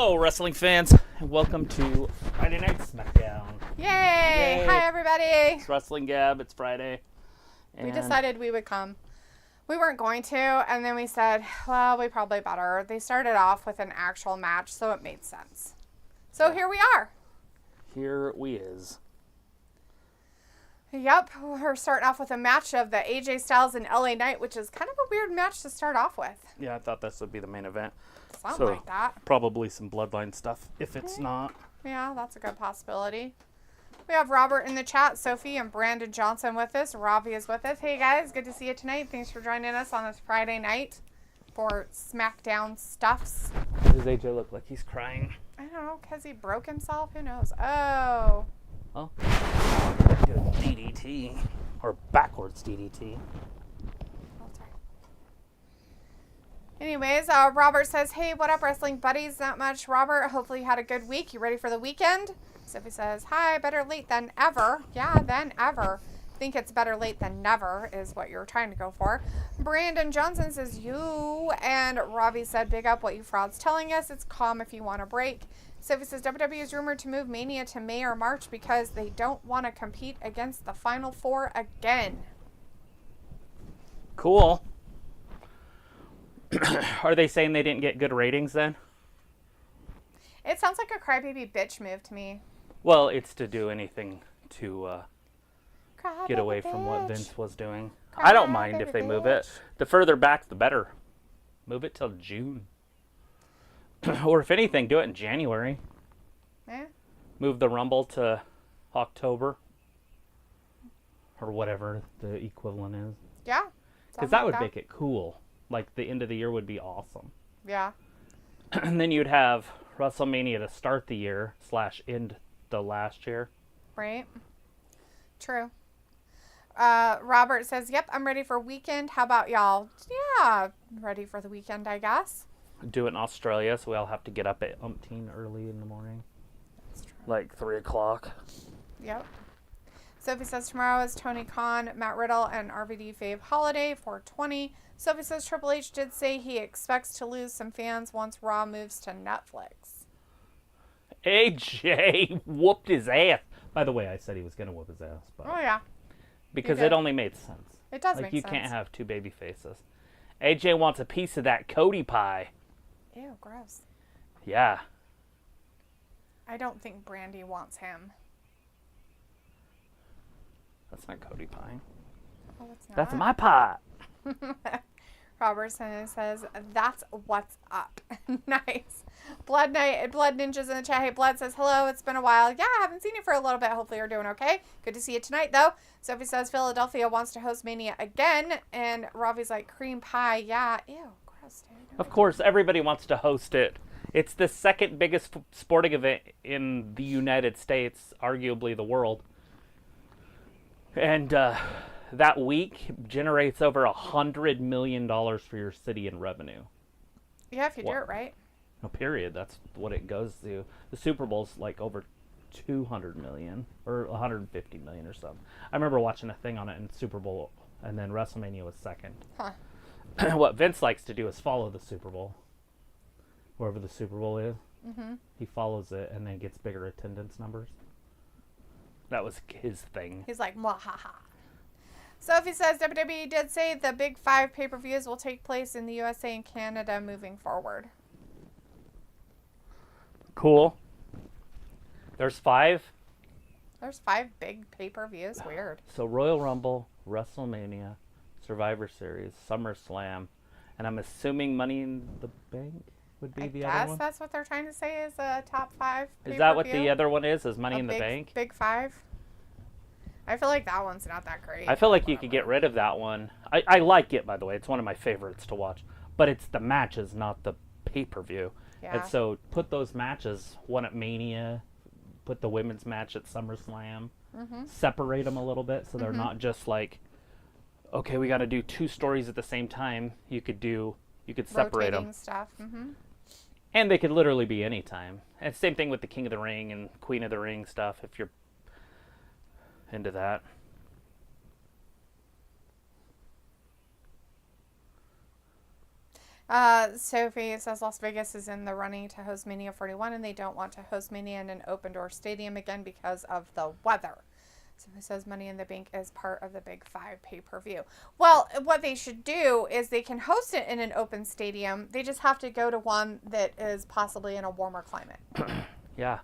Hello, wrestling fans, and welcome to Friday Night Smackdown. Yay! Hi, everybody. It's Wrestling Gab. It's Friday. We decided we would come. We weren't going to, and then we said, well, we probably better. They started off with an actual match, so it made sense. So here we are. Here we is. Yep, we're starting off with a match of the AJ Styles and LA Knight, which is kind of a weird match to start off with. Yeah, I thought this would be the main event. Something like that. Probably some Bloodline stuff, if it's not. Yeah, that's a good possibility. We have Robert in the chat, Sophie, and Brandon Johnson with us. Ravi is with us. Hey, guys, good to see you tonight. Thanks for joining us on this Friday night for Smackdown Stuffs. Does AJ look like he's crying? I don't know, because he broke himself? Who knows? Oh. Oh. Good DDT. Or backwards DDT. Anyways, Robert says, hey, what up, wrestling buddies? Not much. Robert, hopefully you had a good week. You ready for the weekend? Sophie says, hi, better late than ever. Yeah, than ever. I think it's better late than never is what you're trying to go for. Brandon Johnson says, you. And Robbie said, big up what you frauds telling us. It's calm if you want a break. Sophie says, WWE is rumored to move Mania to May or March because they don't want to compete against the Final Four again. Cool. Are they saying they didn't get good ratings then? It sounds like a crybaby bitch move to me. Well, it's to do anything to get away Crybaby from what bitch. Vince was doing. I don't mind if they move it. The further back, the better. Move it till June. Or if anything, do it in January. Yeah. Move the Rumble to October. Or whatever the equivalent is. Yeah. Because that would make it cool. Like, the end of the year would be awesome. Yeah. And then you'd have WrestleMania to start the year / end the last year. Right. True. Robert says, yep, I'm ready for weekend. How about y'all? Yeah, ready for the weekend, I guess. Do it in Australia, so we all have to get up at umpteen early in the morning. That's true. Like 3 o'clock. Yep. Sophie says tomorrow is Tony Khan, Matt Riddle, and RVD Fave Holiday, 420. Sophie says Triple H did say he expects to lose some fans once Raw moves to Netflix. AJ whooped his ass. By the way, I said he was going to whoop his ass. But Oh, yeah. because it only made sense. It does like, make you sense. can't have two baby faces. AJ wants a piece of that Cody pie. Ew, gross. Yeah. I don't think Brandy wants him. That's not Cody pie. Oh, it's not. That's my pie. Robertson says, that's what's up. Nice. Blood Ninjas in the chat. Hey, Blood says, hello, it's been a while. Yeah, I haven't seen you for a little bit. Hopefully you're doing okay. Good to see you tonight, though. Sophie says, Philadelphia wants to host Mania again. And Ravi's like, cream pie. Yeah. Ew, gross, dude. Of course, everybody wants to host it. It's the second biggest sporting event in the United States, arguably the world. And that week generates over $100 million for your city in revenue. Yeah, if you do it right. No, period. That's what it goes to. The Super Bowl's like over 200 million or 150 million or something. I remember watching a thing on it in Super Bowl, and then WrestleMania was second. Huh. What Vince likes to do is follow the Super Bowl. Wherever the Super Bowl is, he follows it and then gets bigger attendance numbers. That was his thing. He's like, mwahaha. Sophie says WWE did say the big 5 pay-per-views will take place in the USA and Canada moving forward. Cool. There's 5. There's 5 big pay-per-views. Weird. So Royal Rumble, WrestleMania, Survivor Series, SummerSlam, and I'm assuming Money in the Bank would be the other one? I guess that's what they're trying to say is a top 5 pay-per-view. Is that what the other one is Money in the Bank? Big 5. I feel like that one's not that great. I feel like you could get rid of that one. I like it, by the way. It's one of my favorites to watch. But it's the matches, not the pay-per-view. Yeah. And so put those matches, one at Mania, put the women's match at SummerSlam, separate them a little bit so they're not just like, okay, we got to do 2 stories at the same time. You could separate them. Stuff. And they could literally be any time. And same thing with the King of the Ring and Queen of the Ring stuff if you're into that. Sophie says Las Vegas is in the running to host Mania 41, and they don't want to host Mania in an open-door stadium again because of the weather. Sophie says Money in the Bank is part of the Big 5 pay-per-view. Well, what they should do is they can host it in an open stadium. They just have to go to one that is possibly in a warmer climate. Yeah.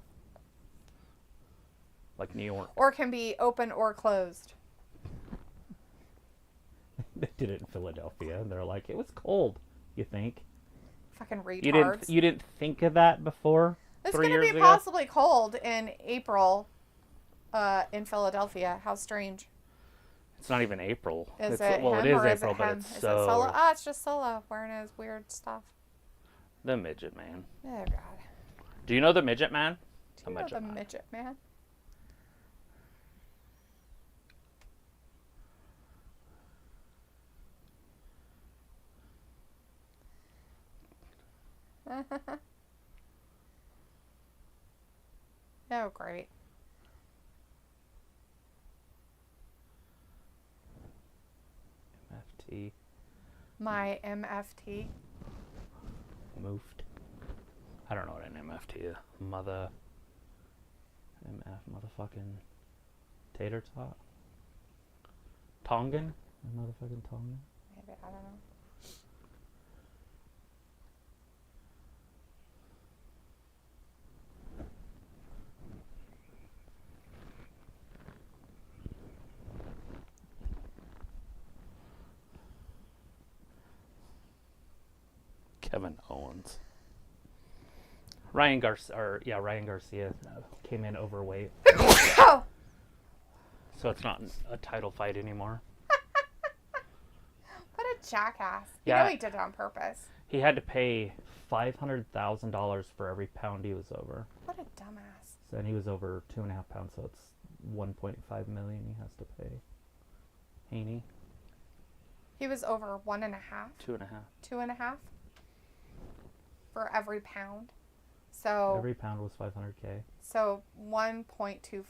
Like New York. Or can be open or closed. They did it in Philadelphia, and they're like, it was cold. You think? Fucking retards. You didn't think of that before? It's going to be possibly cold in April in Philadelphia. How strange. It's not even April. Is it well, him it is or April, is it but him? it's Is so... it Solo? Ah, it's just Solo wearing his weird stuff. The Midget Man. Oh, God. Do you know the Midget Man? Do you know the Midget Man? Oh, great. MFT. My MFT. Moved. I don't know what an MFT is. Motherfucking tater tot? Tongan? A motherfucking Tongan? Maybe, I don't know. Kevin Owens. Ryan Garcia came in overweight. So it's not a title fight anymore. What a jackass. Yeah. You know he did it on purpose. He had to pay $500,000 for every pound he was over. What a dumbass. So, and he was over 2.5 pounds, so it's $1.5 million he has to pay. Haney. He was over 1.5? 2.5. 2.5? For every pound. So every pound was $500K. So 1.25.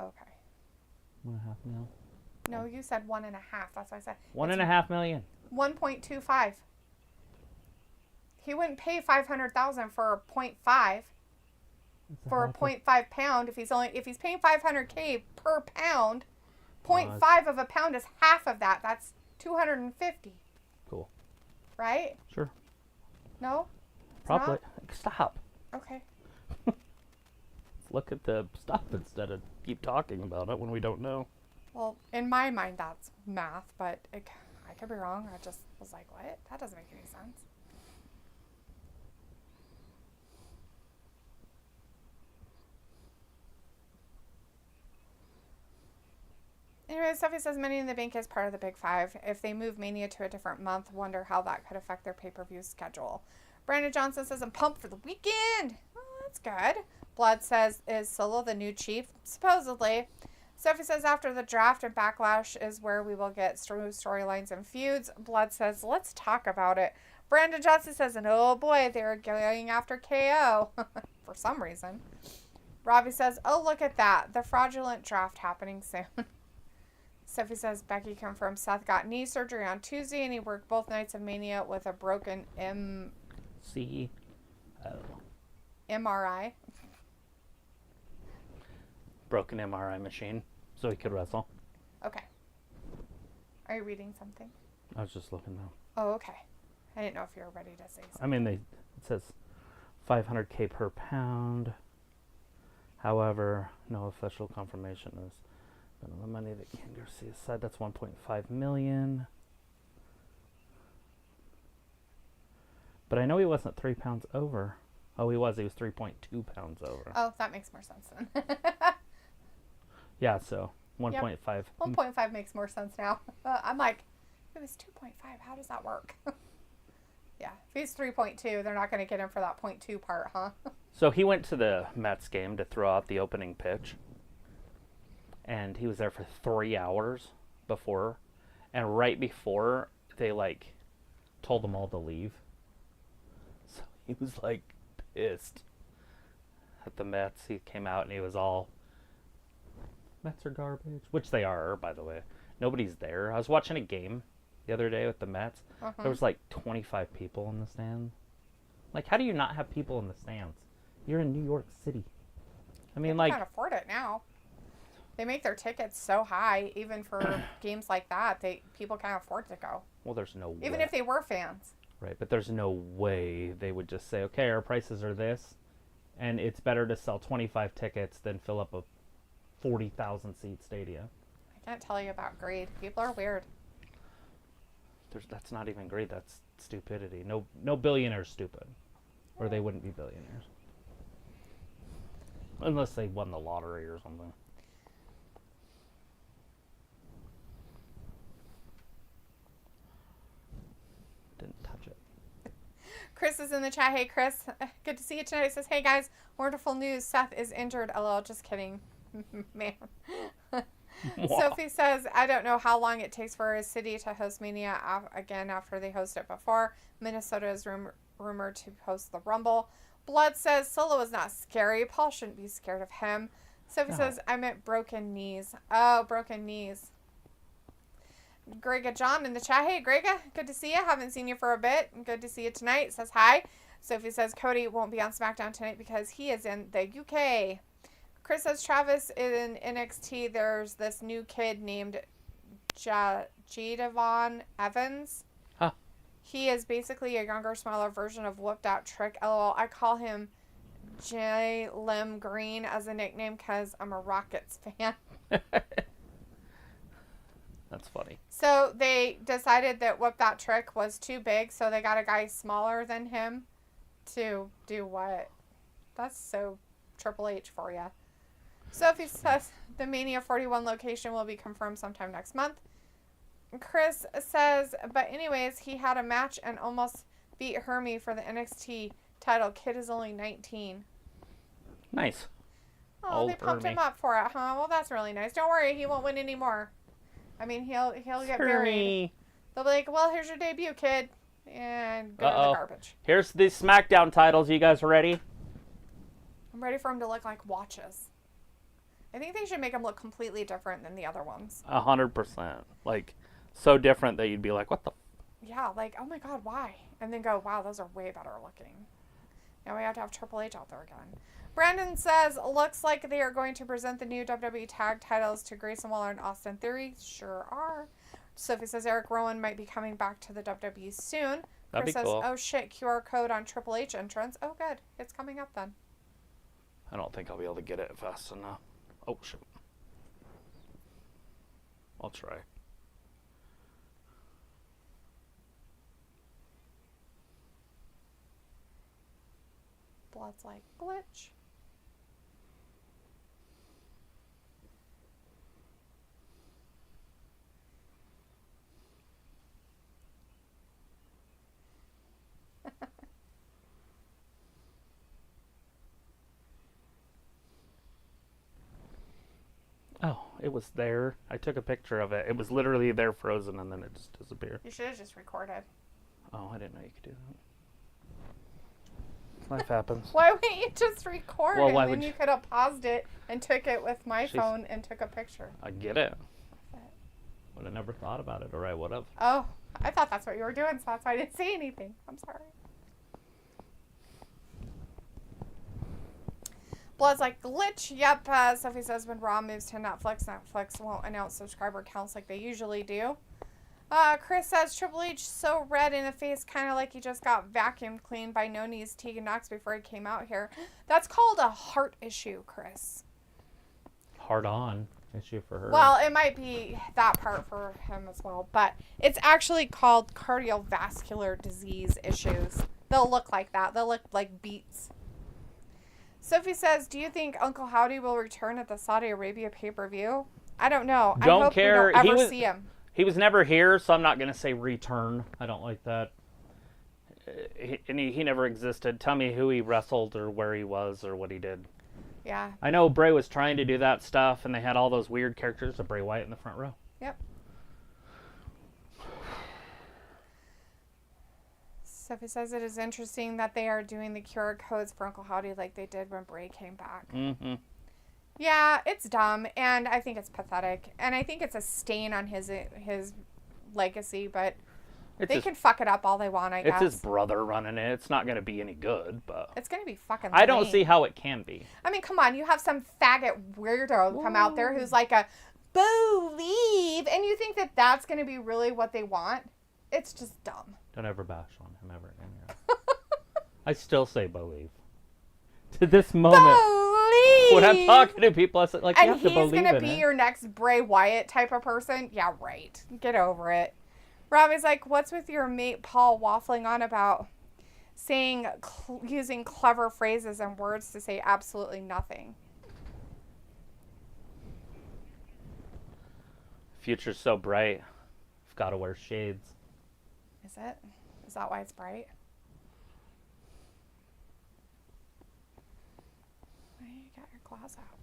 Okay. 1.5 mil. No, you said 1.5. That's what I said. 1.5 million. 1.25. He wouldn't pay $500,000 for a 0.5. For a 0.5 pound, if he's paying $500K per pound, 0.5 of a pound is half of that. That's $250. Cool. Right? Sure. No? Probably. Stop. Okay. Look at the stuff instead of keep talking about it when we don't know. Well, in my mind, that's math, but I could be wrong. I just was like, what? That doesn't make any sense. Anyway, Sophie says Money in the Bank is part of the Big 5. If they move Mania to a different month, wonder how that could affect their pay-per-view schedule. Brandon Johnson says, I'm pumped for the weekend. Oh, that's good. Blood says, is Solo the new chief? Supposedly. Sophie says, after the draft and backlash is where we will get storylines and feuds. Blood says, let's talk about it. Brandon Johnson says, and oh boy, they're going after KO. For some reason. Robbie says, oh, look at that. The fraudulent draft happening soon. Sophie says, Becky confirmed Seth got knee surgery on Tuesday, and he worked both nights of Mania with a broken MRI. Broken MRI machine, so he could wrestle. Okay. Are you reading something? I was just looking though. Oh, okay. I didn't know if you were ready to say something. I mean, it says $500K per pound. However, no official confirmation is the money that Ken Garcia said. That's 1.5 million. But I know he wasn't 3 pounds over. Oh, he was. He was 3.2 pounds over. Oh, that makes more sense then. Yeah, so 1.5. Yep. 1.5 makes more sense now. I'm like, it was 2.5. How does that work? Yeah, if he's 3.2, they're not going to get him for that 0.2 part, huh? So he went to the Mets game to throw out the opening pitch. And he was there for 3 hours before. And right before, they, told them all to leave. So he was, pissed at the Mets. He came out and he was all, Mets are garbage. Which they are, by the way. Nobody's there. I was watching a game the other day with the Mets. There was like 25 people in the stands. Like, how do you not have people in the stands? You're in New York City. I mean, They can't afford it now. They make their tickets so high, even for games like that. People can't afford to go. Well, there's no way. Even if they were fans. Right, but there's no way they would just say, okay, our prices are this, and it's better to sell 25 tickets than fill up a 40,000 seat stadium. I can't tell you about greed. People are weird. That's not even greed. That's stupidity. No billionaire's stupid, or they wouldn't be billionaires. Unless they won the lottery or something. Didn't touch it. Chris is in the chat. Hey, Chris. Good to see you tonight. He says, hey, guys. Wonderful news. Seth is injured. LOL. Just kidding. Man. Sophie says, I don't know how long it takes for a city to host Mania again after they hosted it before. Minnesota is rumored to host the Rumble. Blood says, Solo is not scary. Paul shouldn't be scared of him. Sophie says, I meant broken knees. Oh, broken knees. Grega John in the chat. Hey, Grega. Good to see you. Haven't seen you for a bit. Good to see you tonight. Says hi. Sophie says, Cody won't be on SmackDown tonight because he is in the UK. Chris says, Travis in NXT, there's this new kid named Jadavon Evans. Huh. He is basically a younger, smaller version of Whooped Out Trick. LOL. I call him J. Lim Green as a nickname because I'm a Rockets fan. That's funny. So they decided that Whoop That Trick was too big, so they got a guy smaller than him to do what? That's so Triple H for you. Sophie says the Mania 41 location will be confirmed sometime next month. Chris says, but anyways, he had a match and almost beat Hermie for the NXT title. Kid is only 19. Nice. Oh, Old they pumped Hermie. him up for it, huh? Well, that's really nice. Don't worry, he won't win anymore. I mean, he'll get buried. They'll be like, well, here's your debut, kid. And go to the garbage. Here's the SmackDown titles. You guys ready? I'm ready for him to look like watches. I think they should make him look completely different than the other ones. 100%. Like, so different that you'd be like, what the? Yeah, like, oh my God, why? And then go, wow, those are way better looking. Now we have to have Triple H out there again. Brandon says, looks like they are going to present the new WWE tag titles to Grayson Waller and Austin Theory. Sure are. Sophie says Eric Rowan might be coming back to the WWE soon. That'd be Chris says, cool. oh shit, QR code on Triple H entrance. Oh good, it's coming up then. I don't think I'll be able to get it fast enough. Oh, shit. I'll try. Blood's like, glitch. Oh, it was there. I took a picture of it. It was literally there frozen, and then it just disappeared. You should have just recorded. Oh, I didn't know you could do that. Life happens. Why wouldn't you just record Well, and why then would you you- could have paused it and took it with my phone and took a picture? I get it. Would have never thought about it, or I would have. Oh, I thought that's what you were doing, so that's why I didn't say anything. I'm sorry. Blood's like, glitch. Yep. Sophie says when Raw moves to Netflix, Netflix won't announce subscriber counts like they usually do. Chris says Triple H so red in the face, kind of like he just got vacuumed clean by No Knees Tegan Knox before he came out here. That's called a heart issue, Chris. Hard on issue for her. Well, it might be that part for him as well, but it's actually called cardiovascular disease issues. They'll look like that. They'll look like beets. Sophie says, do you think Uncle Howdy will return at the Saudi Arabia pay-per-view? I don't know. Don't I hope care. we don't ever see him. He was never here, so I'm not going to say return. I don't like that. He never existed. Tell me who he wrestled or where he was or what he did. Yeah. I know Bray was trying to do that stuff, and they had all those weird characters of Bray Wyatt in the front row. Yep. Sophie says it is interesting that they are doing the QR codes for Uncle Howdy like they did when Bray came back. Mm-hmm. Yeah, it's dumb, and I think it's pathetic, and I think it's a stain on his legacy, but It's they can fuck it up all they want, I guess. It's his brother running it. It's not going to be any good, but... It's going to be fucking I don't lame. see how it can be. I mean, come on. You have some faggot weirdo come out there who's like a believe, and you think that that's going to be really what they want? It's just dumb. Don't ever bash on him ever again. I still say believe. To this moment. Believe! When I'm talking to people, I say, like, you And have to believe he's going to in be it. your next Bray Wyatt type of person? Yeah, right. Get over it. Robbie's like, what's with your mate Paul waffling on about saying, using clever phrases and words to say absolutely nothing? Future's so bright. I've got to wear shades. Is it? Is that why it's bright? Why you got your claws out?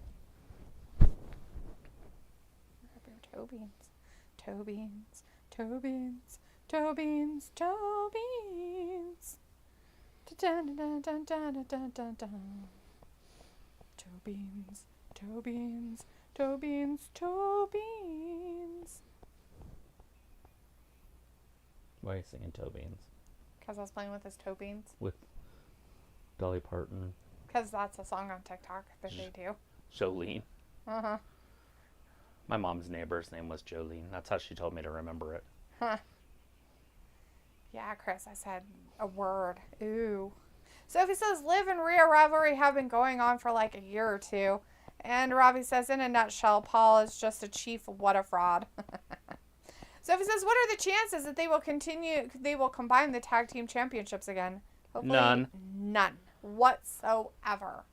Rub your toe beans. Toe beans. Toe beans. Toe beans. Toe beans. Da-da-da-da-da-da-da-da-da. Toe beans. Toe beans. Toe beans. Toe beans. Why are you singing toe beans? Because I was playing with his toe beans. With Dolly Parton. Because that's a song on TikTok that they do. Jolene. Uh-huh. My mom's neighbor's name was Jolene. That's how she told me to remember it. Huh. Yeah, Chris, I said a word. Ooh. Sophie says, Liv and Rhea rivalry have been going on for like a year or two. And Robbie says, in a nutshell, Paul is just a chief what a fraud. Sophie says, what are the chances that they will combine the tag team championships again? Hopefully, None. None. Whatsoever.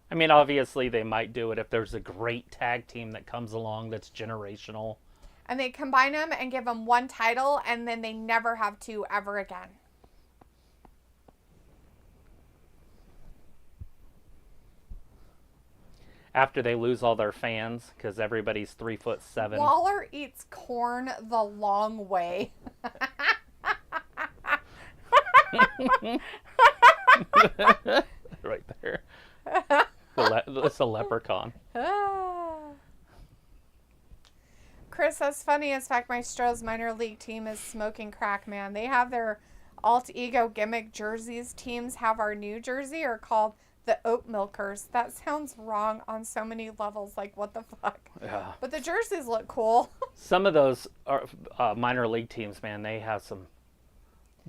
I mean, obviously they might do it if there's a great tag team that comes along that's generational. And they combine them and give them one title, and then they never have two ever again. After they lose all their fans, because everybody's 3'7". Waller eats corn the long way. Right there. It's a leprechaun. Chris says, funny as fact, Maestro's minor league team is smoking crack, man. They have their alt ego gimmick jerseys. Teams have our new jersey are called the Oat Milkers. That sounds wrong on so many levels. Like, what the fuck? Yeah. But the jerseys look cool. Some of those are, minor league teams, man, they have some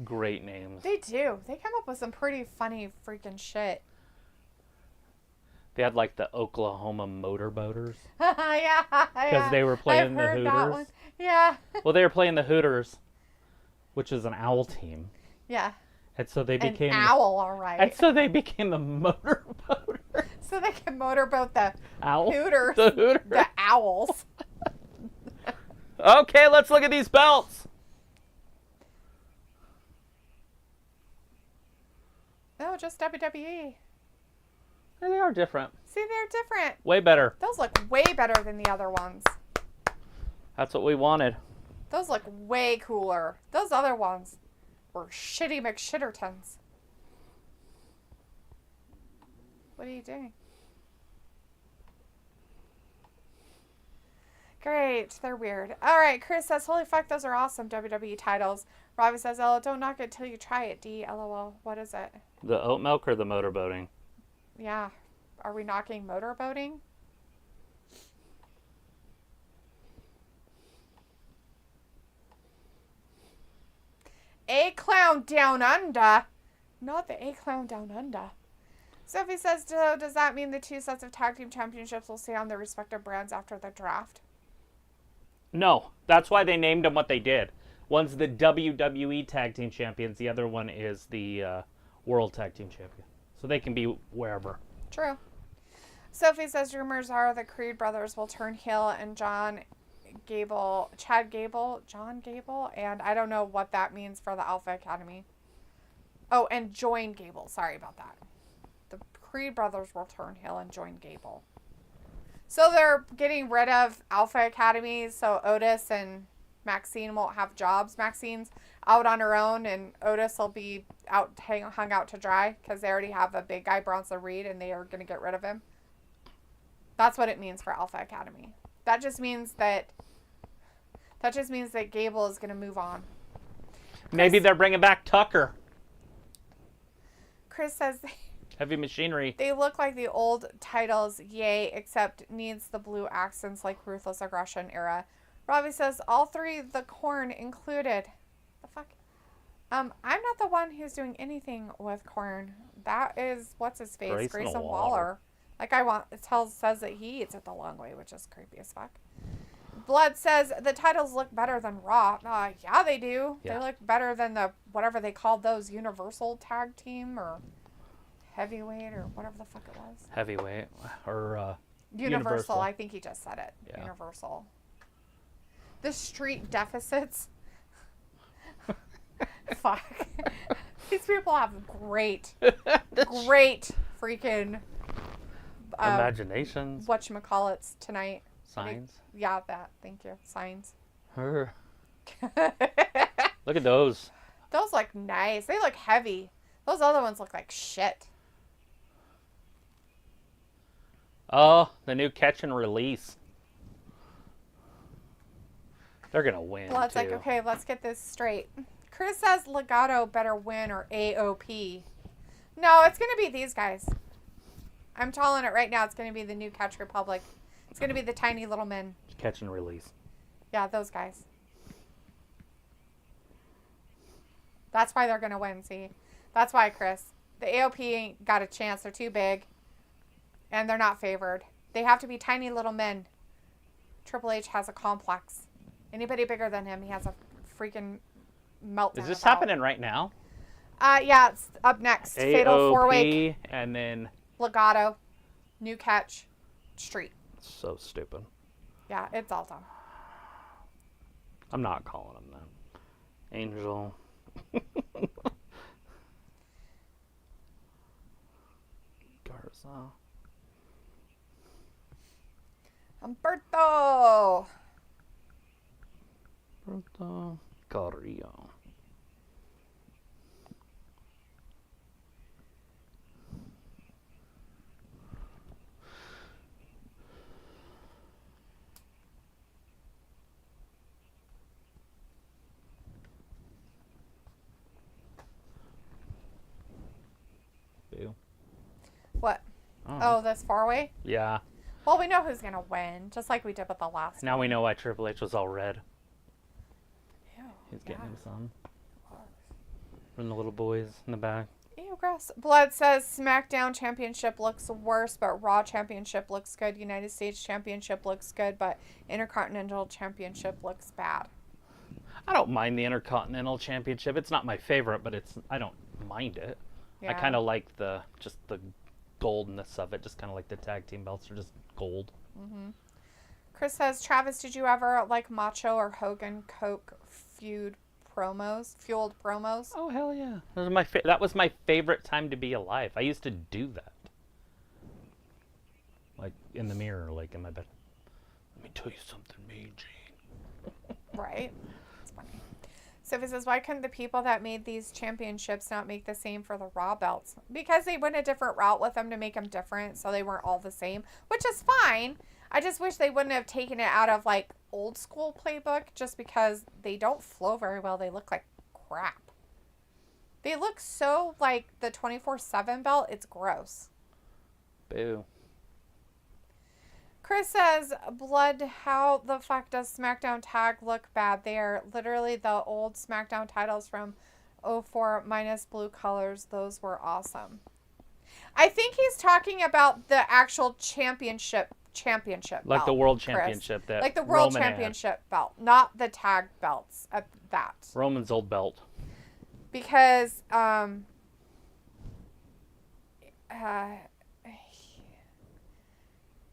great names. They do. They come up with some pretty funny freaking shit. They had like the Oklahoma Motorboaters. Yeah. Because they were playing the heard that Hooters. one. Yeah. Well, they were playing the Hooters, which is an owl team. Yeah. And so they became... An owl, all right. And so they became the Motorboaters. So they can motorboat the Owl? Hooters. The Hooters. The owls. Okay, let's look at these belts. Oh, just WWE. Yeah, they are different. See, they're different. Way better. Those look way better than the other ones. That's what we wanted. Those look way cooler. Those other ones were shitty McShittertons. What are you doing? Great. They're weird. All right. Chris says, holy fuck, those are awesome WWE titles. Robbie says, oh, don't knock it till you try it, D. LOL. What is it? The oat milk or the motorboating? Yeah. Are we knocking motorboating? A-Clown Down Under. Not the A-Clown Down Under. Sophie says, does that mean the two sets of tag team championships will stay on their respective brands after the draft? No. That's why they named them what they did. One's the WWE Tag Team Champions. The other one is the World Tag Team Champion. So they can be wherever. True. Sophie says, rumors are the Creed brothers will turn heel and John Gable, and I don't know what that means for the Alpha Academy. Oh, and join Gable. Sorry about that. The Creed brothers will turn heel and join Gable. So they're getting rid of Alpha Academy, so Otis and Maxine won't have jobs. Maxine's out on her own, and Otis will be out hung out to dry because they already have a big guy, Bronson Reed, and they are going to get rid of him. That's what it means for Alpha Academy. That just means that That just means that Gable is going to move on. Maybe they're bringing back Tucker. Chris says Heavy machinery. they look like the old titles, yay, except needs the blue accents like Ruthless Aggression era. Robbie says all three, the corn included. The fuck? I'm not the one who's doing anything with corn. That is, what's his face? Grayson Waller. Like says that he eats it the long way, which is creepy as fuck. Blood says the titles look better than Raw. Yeah, they do. Yeah. They look better than the whatever they called those, Universal Tag Team or Heavyweight or whatever the fuck it was. Heavyweight or Universal. I think he just said it. Yeah. Universal. The street deficits. Fuck. These people have great freaking imaginations. Whatchamacallits tonight. Signs. Yeah, that. Thank you. Signs. Look at those. Those look nice. They look heavy. Those other ones look like shit. Oh, the new catch and release. They're going to win, Blood's like, okay, let's get this straight. Chris says Legato better win or AOP. No, it's going to be these guys. I'm calling it right now. It's going to be the new Catch Republic. It's going to be the tiny little men. Catch and release. Yeah, those guys. That's why they're going to win, see? That's why, Chris. The AOP ain't got a chance. They're too big. And they're not favored. They have to be tiny little men. Triple H has a complex. Anybody bigger than him, he has a freaking meltdown. Is this happening right now? Yeah, it's up next. AOP, Fatal 4-Way. And then Legato. New Catch. Street. So stupid. Yeah, it's all done. I'm not calling him that. Angel. Garza. Humberto. Carrillo. What? Oh, this far away? Yeah. Well, we know who's going to win, just like we did with the last Now we know why Triple H was all red. Ew, He's getting him some. From the little boys in the back. Ew, gross. Blood says SmackDown Championship looks worse, but Raw Championship looks good. United States Championship looks good, but Intercontinental Championship looks bad. I don't mind the Intercontinental Championship. It's not my favorite, but I don't mind it. Yeah. I kind of like just the goldness of it. Just kind of like the tag team belts are just gold. Mm-hmm. Chris says, Travis, did you ever like Macho or Hogan Coke fueled promos? Oh, hell yeah. That was my favorite time to be alive. I used to do that. Like in the mirror, like in my bed. Let me tell you something, Mean Gene. Right. It's funny. Sophie says, why couldn't the people that made these championships not make the same for the Raw belts? Because they went a different route with them to make them different, so they weren't all the same, which is fine. I just wish they wouldn't have taken it out of, like, old school playbook just because they don't flow very well. They look like crap. They look so like the 24/7 belt. It's gross. Boo. Chris says, Blood, how the fuck does SmackDown Tag look bad? They are literally the old SmackDown titles from 04 minus blue colors. Those were awesome. I think he's talking about the actual championship like belt, the world Chris. Championship that like the world Roman championship belt, not the tag belts at that. Roman's old belt. Because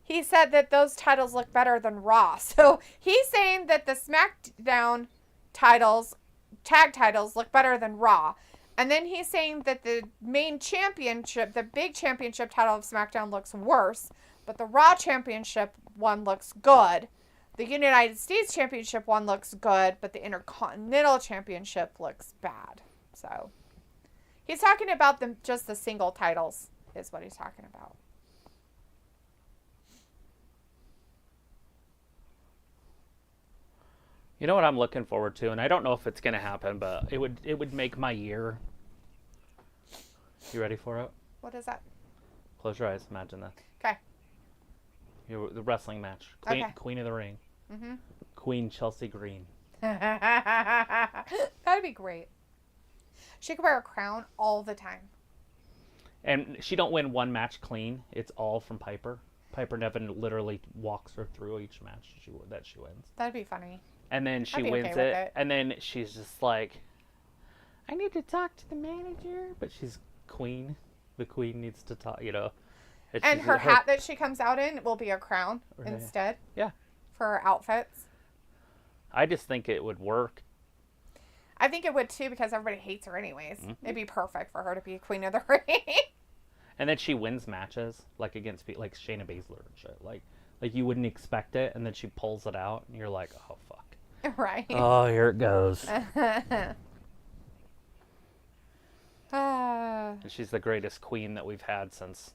he said that those titles look better than Raw. So he's saying that the SmackDown titles, tag titles, look better than Raw. And then he's saying that the main championship, the big championship title of SmackDown looks worse, but the Raw championship one looks good. The United States championship one looks good, but the Intercontinental championship looks bad. So he's talking about just the single titles is what he's talking about. You know what I'm looking forward to, and I don't know if it's gonna happen, but it would make my year. You ready for it? What is that? Close your eyes. Imagine this. Okay. The wrestling match. Queen of the Ring. Mm-hmm. Queen Chelsea Green. That'd be great. She could wear a crown all the time. And she don't win one match clean. It's all from Piper. Piper Nevin literally walks her through each match that she wins. That'd be funny. And then she wins it. And then she's just like, I need to talk to the manager. But she's queen. The queen needs to talk, you know. And her hat that she comes out in will be a crown instead. Yeah. For her outfits. I just think it would work. I think it would too because everybody hates her anyways. Mm-hmm. It'd be perfect for her to be Queen of the Ring. And then she wins matches like against like Shayna Baszler and shit. Like you wouldn't expect it, and then she pulls it out, and you're like, oh fuck. Right. Oh, here it goes. And she's the greatest queen that we've had since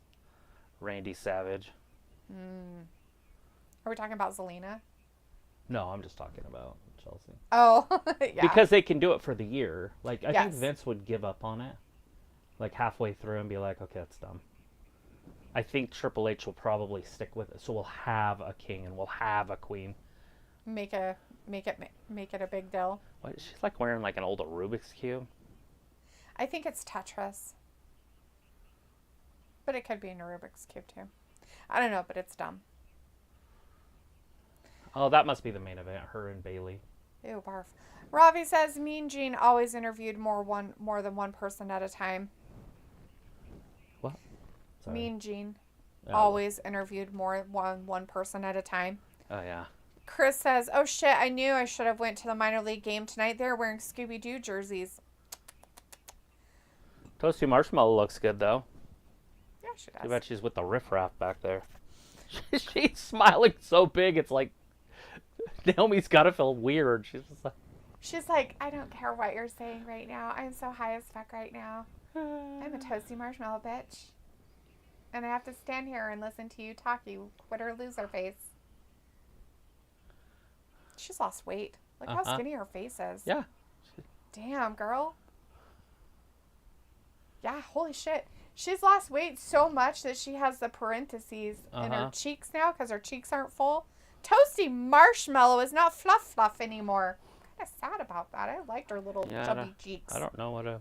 Randy Savage. Are we talking about Zelina? No, I'm just talking about Chelsea. Oh, yeah. Because they can do it for the year. Like, I think Vince would give up on it, like, halfway through and be like, okay, it's dumb. I think Triple H will probably stick with it. So we'll have a king and we'll have a queen. Make it a big deal. What, she's like wearing like an old Rubik's Cube. I think it's Tetris. But it could be in a Rubik's Cube too. I don't know, but it's dumb. Oh, that must be the main event, her and Bayley. Ew, barf. Ravi says Mean Gene always interviewed more than one person at a time. What? Sorry. Mean Gene always interviewed more one person at a time. Oh, yeah. Chris says, oh shit, I knew I should have went to the minor league game tonight. They're wearing Scooby-Doo jerseys. Toasty Marshmallow looks good, though. Yeah, she does. I bet she's with the riffraff back there. She's smiling so big, it's like Naomi's got to feel weird. She's like, I don't care what you're saying right now. I'm so high as fuck right now. I'm a toasty marshmallow bitch. And I have to stand here and listen to you talk, you quitter loser face. She's lost weight. Look how skinny her face is. Yeah. Damn, girl. Yeah, holy shit. She's lost weight so much that she has the parentheses in her cheeks now because her cheeks aren't full. Toasty Marshmallow is not fluff anymore. Kind of sad about that. I liked her little chubby cheeks. I don't know what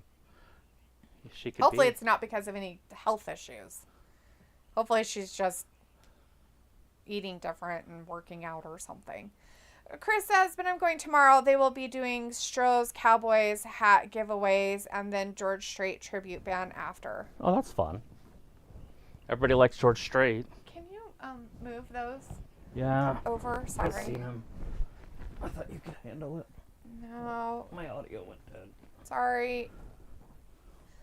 she could Hopefully be. It's not because of any health issues. Hopefully she's just eating different and working out or something. Chris says, but I'm going tomorrow. They will be doing Stroh's Cowboys hat giveaways and then George Strait tribute band after. Oh, that's fun. Everybody likes George Strait. Can you move those? Yeah. Over? Sorry. I see him. I thought you could handle it. No. My audio went dead. Sorry.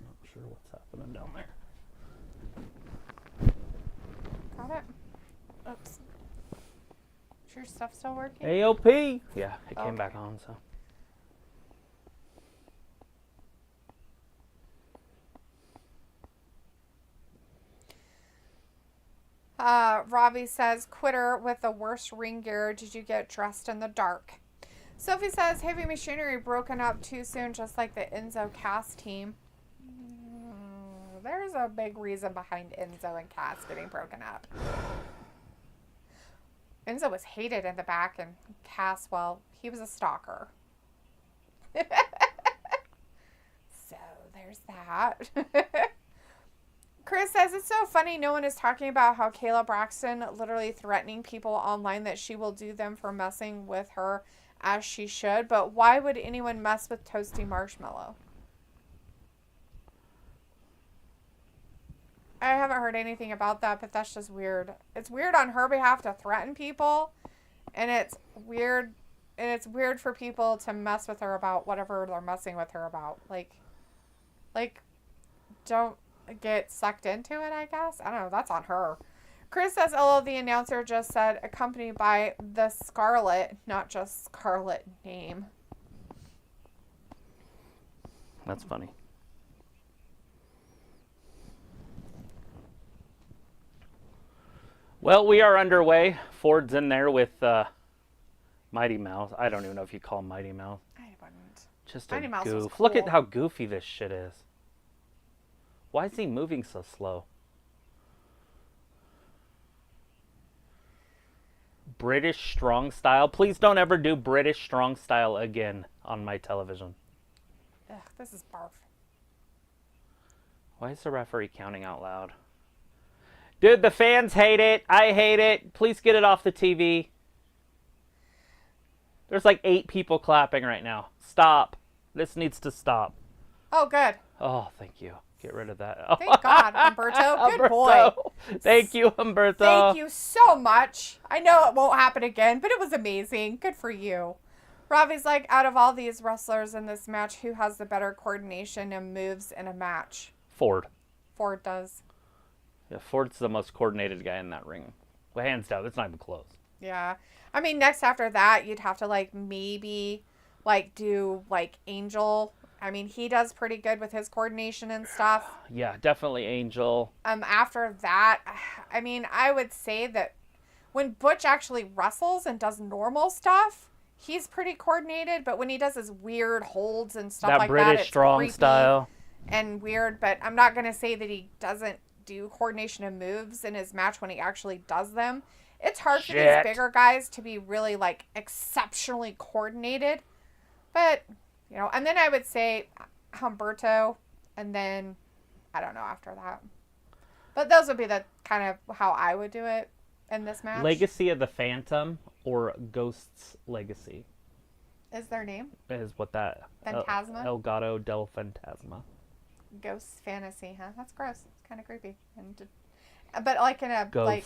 Not sure what's happening down there. Got it? Oops. Is your stuff still working? AOP! Yeah, it came back on, so. Robbie says, quitter with the worst ring gear. Did you get dressed in the dark? Sophie says, heavy machinery broken up too soon, just like the Enzo Cass team. There's a big reason behind Enzo and Cass getting broken up. Enzo was hated in the back, and Cass, well, he was a stalker. So there's that. Chris says, it's so funny no one is talking about how Kayla Braxton literally threatening people online that she will do them for messing with her as she should. But why would anyone mess with Toasty Marshmallow? I haven't heard anything about that, but that's just weird. It's weird on her behalf to threaten people, and it's weird for people to mess with her about whatever they're messing with her about. Like don't get sucked into it, I guess. I don't know. That's on her. Chris says, oh, the announcer just said accompanied by the Scarlet, not just Scarlet name. That's funny. Well, we are underway. Ford's in there with Mighty Mouse. I don't even know if you call him Mighty Mouse. I wouldn't. Just a Mighty Mouse was goof. cool. Look at how goofy this shit is. Why is he moving so slow? British strong style. Please don't ever do British strong style again on my television. Ugh, this is barf. Why is the referee counting out loud? Dude, the fans hate it. I hate it. Please get it off the TV. There's like 8 people clapping right now. Stop. This needs to stop. Oh, good. Oh, thank you. Get rid of that. Oh. Thank God, Humberto. Good boy. Thank you, Humberto. Thank you so much. I know it won't happen again, but it was amazing. Good for you. Ravi's like, out of all these wrestlers in this match, who has the better coordination and moves in a match? Ford. Ford does. Yeah, Ford's the most coordinated guy in that ring. Well, hands down. It's not even close. Yeah. I mean, next after that, you'd have to, like, maybe, like, do, like, Angel. I mean, he does pretty good with his coordination and stuff. Yeah, definitely Angel. After that, I mean, I would say that when Butch actually wrestles and does normal stuff, he's pretty coordinated. But when he does his weird holds and stuff like that, British it's strong creepy style and weird. But I'm not going to say that he doesn't do coordination and moves in his match when he actually does them. It's hard for these bigger guys to be really, like, exceptionally coordinated. But, you know, and then I would say Humberto, and then, I don't know, after that. But those would be the kind of how I would do it in this match. Legacy of the Phantom or Ghost's Legacy is their name. Is what that... Phantasma? El Gato del Fantasma. Ghost Fantasy, huh? That's gross. It's kind of creepy. But like in a... Ghost's like,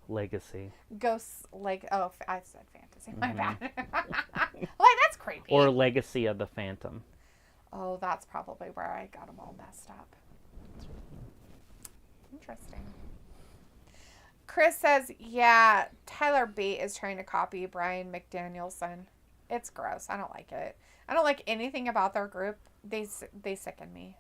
Legacy. Ghosts, like... Oh, I said fantasy. My bad. Like, that's creepy. Or Legacy of the Phantom. Oh, that's probably where I got them all messed up. Interesting. Chris says, yeah, Tyler Bate is trying to copy Brian McDanielson. It's gross. I don't like it. I don't like anything about their group. They sicken me.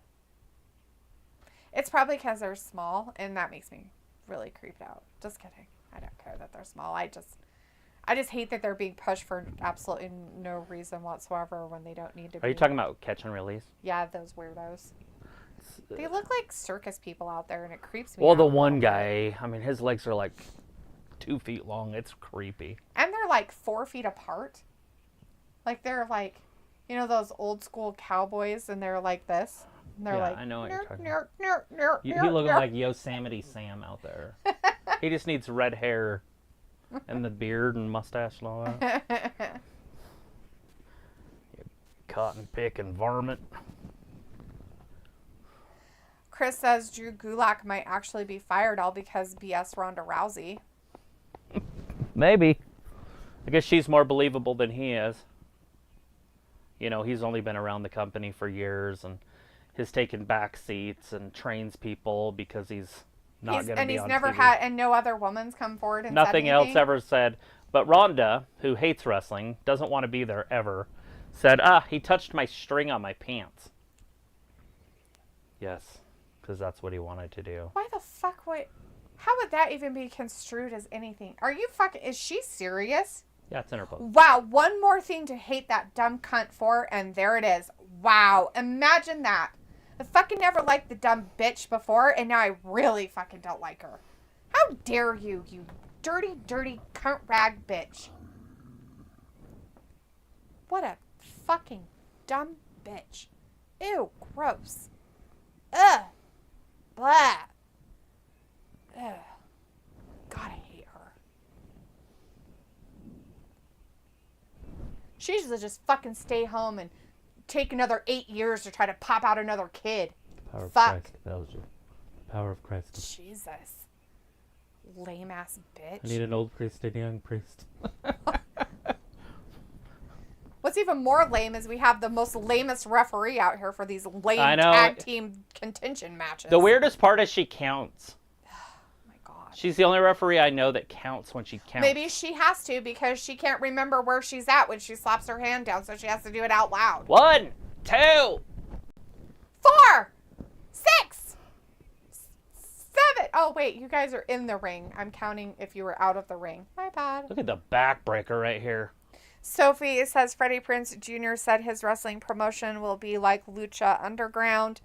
It's probably because they're small, and that makes me really creeped out. Just kidding. I don't care that they're small. I just hate that they're being pushed for absolutely no reason whatsoever when they don't need to be. Are you talking about catch and release? Yeah, those weirdos. They look like circus people out there, and it creeps me out. Well, the one guy, I mean, his legs are like 2 feet long. It's creepy. And they're like 4 feet apart. Like, they're like, you know, those old school cowboys, and they're like this. And they're like, I know what you're talking about. He looking like Yosemite Sam out there. He just needs red hair and the beard and mustache and all that. You cotton picking varmint. Chris says Drew Gulak might actually be fired all because BS Ronda Rousey. Maybe. I guess she's more believable than he is. You know, he's only been around the company for years and has taken back seats and trains people because he's not going to be on And he's TV. never had, and no other woman's come forward and Nothing said else anything. ever said. But Ronda, who hates wrestling, doesn't want to be there ever, said, he touched my string on my pants. Yes, because that's what he wanted to do. Why the fuck would... How would that even be construed as anything? Are you fucking... Is she serious? Yeah, it's in her post. Wow, one more thing to hate that dumb cunt for, and there it is. Wow, imagine that. I fucking never liked the dumb bitch before, and now I really fucking don't like her. How dare you, you dirty, dirty cunt rag bitch. What a fucking dumb bitch. Ew, gross. Ugh. Blah. Ugh. God, I hate her. She should just fucking stay home and take another 8 years to try to pop out another kid. Power of Fuck. Christ. That was you. Power of Christ. Jesus. Lame ass bitch. I need an old priest and a young priest. What's even more lame is we have the most lamest referee out here for these lame I know. tag team contention matches. The weirdest part is she counts. Oh my God. She's the only referee I know that counts when she counts. Maybe she has to because she can't remember where she's at when she slaps her hand down, so she has to do it out loud. 1, 2. 4, 6, 7. Oh, wait, you guys are in the ring. I'm counting if you were out of the ring. My bad. Look at the backbreaker right here. Sophie says Freddie Prinze Jr. said his wrestling promotion will be like Lucha Underground.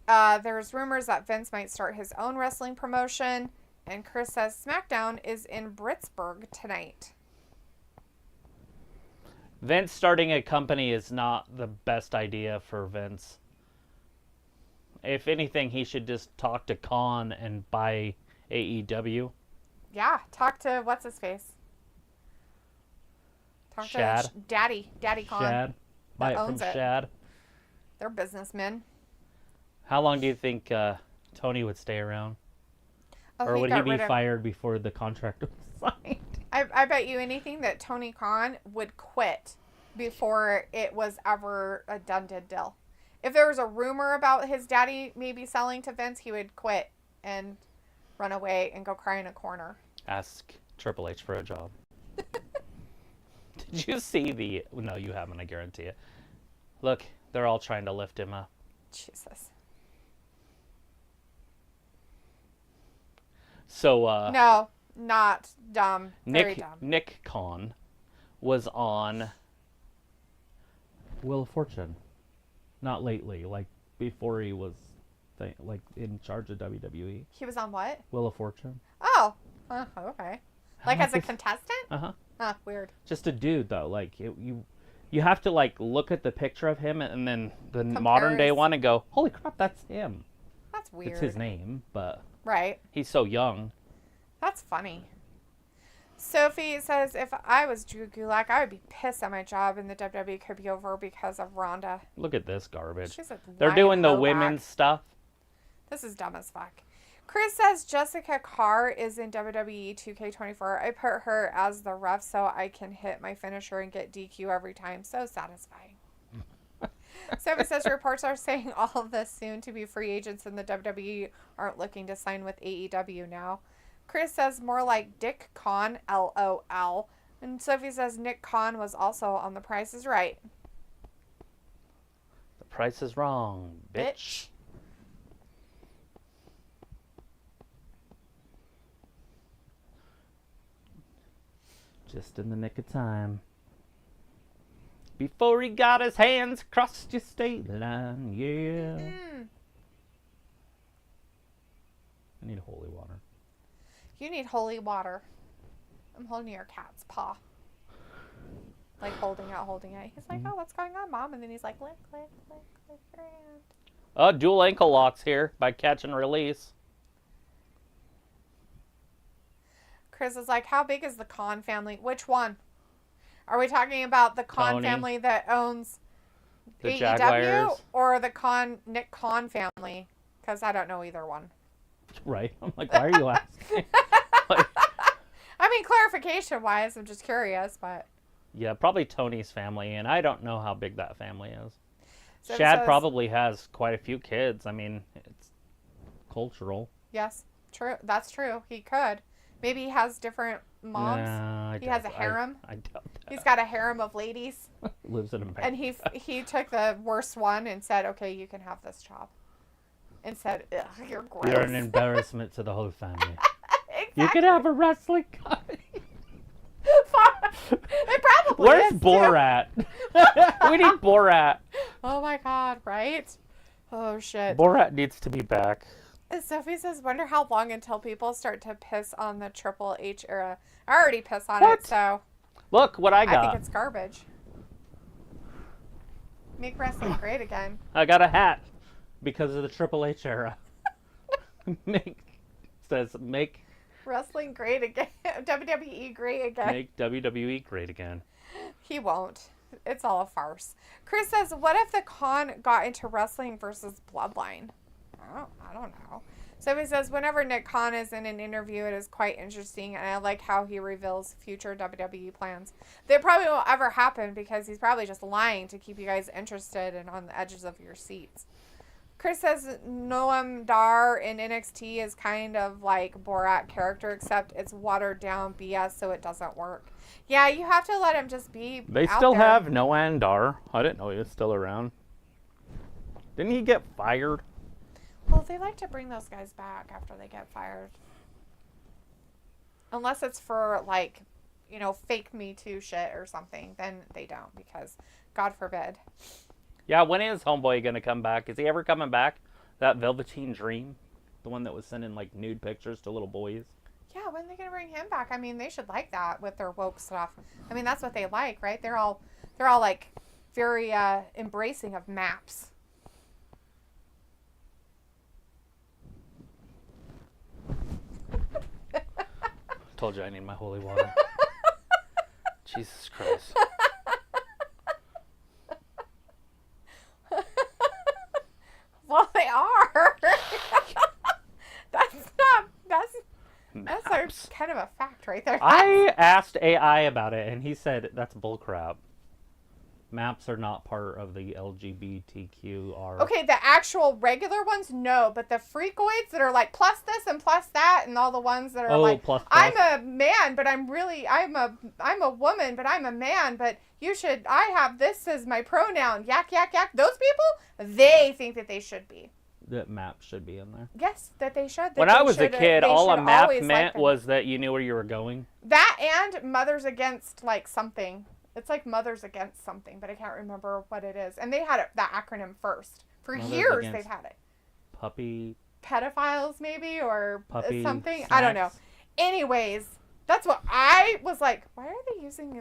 There's rumors that Vince might start his own wrestling promotion. And Chris says SmackDown is in Pittsburgh tonight. Vince starting a company is not the best idea for Vince. If anything, he should just talk to Khan and buy AEW. Yeah, talk to what's-his-face. Talk Shad. to Daddy Khan. Shad. Buy it from Shad. They're businessmen. How long do you think Tony would stay around? Oh, or would he be fired before the contract was signed? I bet you anything that Tony Khan would quit before it was ever a done deal. If there was a rumor about his daddy maybe selling to Vince, he would quit and run away and go cry in a corner. Ask Triple H for a job. Did you see the... No, you haven't, I guarantee it. Look, they're all trying to lift him up. Jesus. So, no, not dumb. Very dumb. Nick Khan was on Wheel of Fortune. Not lately, like before he was in charge of WWE. He was on what? Wheel of Fortune. Oh, okay. Like as a contestant? Uh-huh. Huh, weird. Just a dude, though. Like, you have to, like, look at the picture of him and then the modern day one and go, holy crap, that's him. That's weird. It's his name, but... Right. He's so young. That's funny. Sophie says, if I was Drew Gulak, I would be pissed that my job in the WWE could be over because of Ronda. Look at this garbage. She's a They're doing the women's stuff. This is dumb as fuck. Chris says Jessica Carr is in WWE 2K24. I put her as the ref so I can hit my finisher and get DQ every time. So satisfying. Sophie says reports are saying all of the soon-to-be free agents in the WWE aren't looking to sign with AEW now. Chris says more like Dick Khan, LOL. And Sophie says Nick Khan was also on The Price is Right. The Price is Wrong, bitch. Just in the nick of time. Before he got his hands crossed your state line, yeah. I need holy water. You need holy water. I'm holding your cat's paw. Like holding it. He's like, oh, what's going on, Mom? And then he's like, lick your hand. Oh, dual ankle locks here by catch and release. Chris is like, how big is the Khan family? Which one? Are we talking about the Khan family that owns the AEW Jaguars? Or the Nick Khan family? Because I don't know either one. Right. I'm like, why are you asking? I mean, clarification-wise, I'm just curious, but... Yeah, probably Tony's family, and I don't know how big that family is. So Shad probably has quite a few kids. I mean, it's cultural. Yes, true. That's true. He could. Maybe he has different moms. Nah, he has a harem. I doubt that. He's got a harem of ladies. Lives in America. And he took the worst one and said, okay, you can have this job. And said, ugh, you're gross. You're an embarrassment to the whole family. Exactly. You could have a wrestling company. It probably Where's is, Borat? We need Borat. Oh my God, right? Oh shit. Borat needs to be back. Sophie says, wonder how long until people start to piss on the Triple H era. I already piss on it, so. Look what I got. I think it's garbage. Make wrestling great again. I got a hat because of the Triple H era. Make wrestling great again. WWE great again. Make WWE great again. He won't. It's all a farce. Chris says, what if the Khan got into wrestling versus Bloodline? I don't know. So he says, whenever Nick Khan is in an interview, it is quite interesting, and I like how he reveals future WWE plans. They probably won't ever happen because he's probably just lying to keep you guys interested and on the edges of your seats. Chris says Noam Dar in NXT is kind of like Borat character, except it's watered down BS, so it doesn't work. Yeah, you have to let him just be They out still there. have Noam Dar. I didn't know he was still around. Didn't he get fired? Well, they like to bring those guys back after they get fired. Unless it's for, like, fake Me Too shit or something, then they don't, because God forbid. Yeah, when is Homeboy going to come back? Is he ever coming back? That Velveteen Dream? The one that was sending, like, nude pictures to little boys? Yeah, when are they going to bring him back? I mean, they should like that with their woke stuff. I mean, that's what they like, right? They're all like, very embracing of maps. Told you I need my holy water. Jesus Christ. Well, they are. That's kind of a fact right there. I asked AI about it, and he said that's bullcrap. Maps are not part of the LGBTQR. Okay, the actual regular ones, no, but the freakoids that are like plus this and plus that, and all the ones that are like, plus. I'm a man, but I'm a woman, but I'm a man, but I have this as my pronoun, yak, yak, yak. Those people, they think that they should be. That map should be in there. Yes, that they should. When I was a kid, all a map meant was that you knew where you were going. That and Mothers Against, like, something. It's like Mothers Against something, but I can't remember what it is. And they had that acronym first. For years, they've had it. Puppy. Pedophiles, maybe, or puppy something. snacks. I don't know. Anyways, that's what I was like, why are they using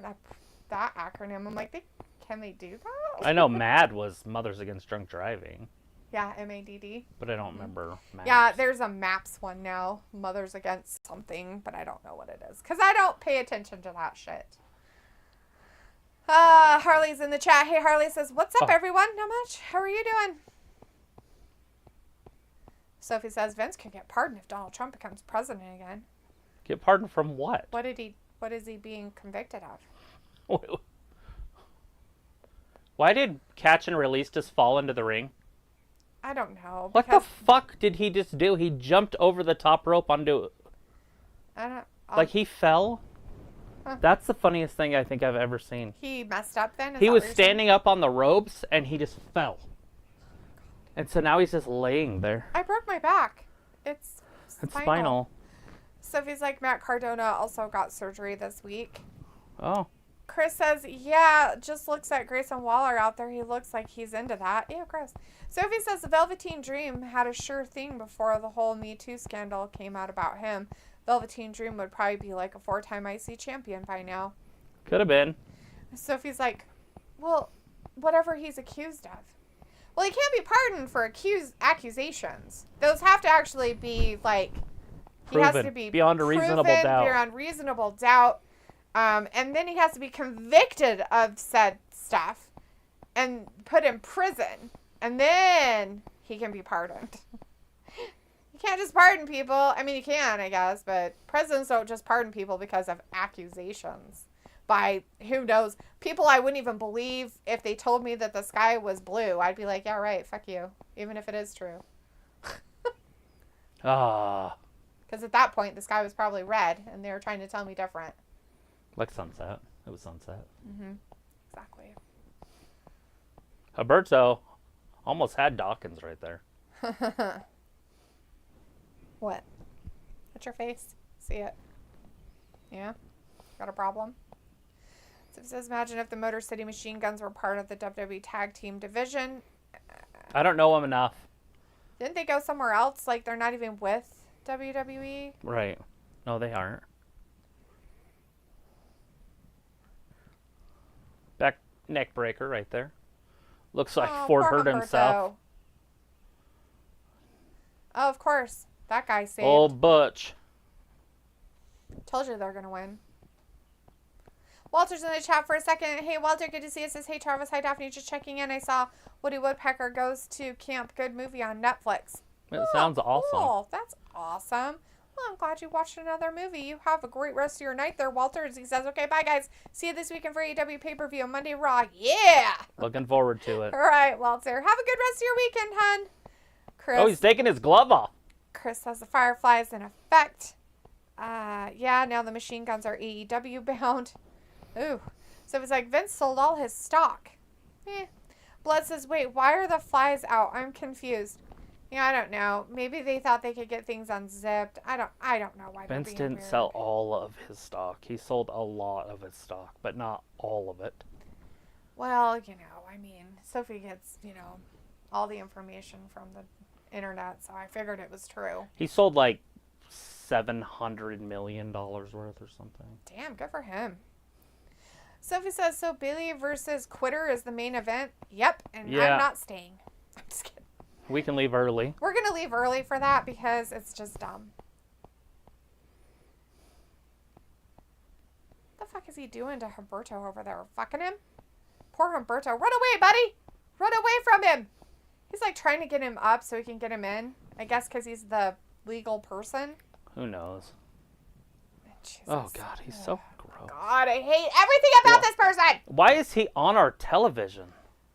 that acronym? I'm like, can they do that? I know MAD was Mothers Against Drunk Driving. Yeah, MADD. But I don't remember MAPS. Yeah, there's a MAPS one now. Mothers Against something, but I don't know what it is. Because I don't pay attention to that shit. Harley's in the chat. Hey, Harley says, what's up, everyone? Not much. How are you doing? Sophie says, Vince can get pardoned if Donald Trump becomes president again. Get pardoned from what? What is he being convicted of? Why did Catch and Release just fall into the ring? I don't know. What the fuck did he just do? He jumped over the top rope onto... Like he fell? Huh. That's the funniest thing I think I've ever seen. He messed up then? He was standing up on the ropes and he just fell. And so now he's just laying there. I broke my back. It's spinal. Sophie's like, Matt Cardona also got surgery this week. Oh. Chris says, yeah, just looks at Grayson Waller out there. He looks like he's into that. Ew, gross. Sophie says the Velveteen Dream had a sure thing before the whole Me Too scandal came out about him. Velveteen Dream would probably be like a 4-time IC champion by now. Could have been. Sophie's like, well, whatever he's accused of. Well, he can't be pardoned for accusations. Those have to actually be like, proven. He has to be beyond a reasonable doubt. Beyond reasonable doubt. And then he has to be convicted of said stuff and put in prison. And then he can be pardoned. You can't just pardon people. I mean, you can, I guess, but presidents don't just pardon people because of accusations by, who knows, people I wouldn't even believe. If they told me that the sky was blue, I'd be like, yeah, right, fuck you, even if it is true. Because at that point, the sky was probably red, and they were trying to tell me different. Like sunset. It was sunset. Mm-hmm. Exactly. Alberto almost had Dawkins right there. What? What's your face? See it? Yeah? Got a problem? So it says, imagine if the Motor City Machine Guns were part of the WWE Tag Team division. I don't know them enough. Didn't they go somewhere else? Like, they're not even with WWE? Right. No, they aren't. Back neck breaker right there. Looks like Ford hurt himself. Oh, of course. That guy saved. Old Butch. Told you they're going to win. Walter's in the chat for a second. Hey, Walter, good to see you. Says, hey, Travis. Hi, Daphne. Just checking in. I saw Woody Woodpecker Goes to Camp. Good movie on Netflix. It sounds awesome. Cool. That's awesome. Well, I'm glad you watched another movie. You have a great rest of your night there, Walter. As he says, okay, bye, guys. See you this weekend for AEW pay-per-view on Monday Raw. Yeah! Looking forward to it. All right, Walter. Have a good rest of your weekend, hun. Chris. Oh, he's taking his glove off. Chris says the Firefly's in effect. Yeah, now the machine guns are AEW bound. Ooh. So it's like Vince sold all his stock. Blood says, wait, why are the flies out? I'm confused. Yeah, I don't know. Maybe they thought they could get things unzipped. I don't know why. Vince didn't sell all of his stock. He sold a lot of his stock, but not all of it. Well, I mean, Sophie gets, all the information from the internet, so I figured it was true. He sold like $700 million worth or something. Damn, good for him. Sophie says, so Bayley versus Quitter is the main event? Yep, and I'm not staying. I'm just kidding. We can leave early. We're going to leave early for that because it's just dumb. What the fuck is he doing to Humberto over there? Fucking him? Poor Humberto. Run away, buddy! Run away from him! He's like trying to get him up so he can get him in. I guess because he's the legal person. Who knows? Jesus. Oh, God, he's so gross. God, I hate everything about this person! Why is he on our television?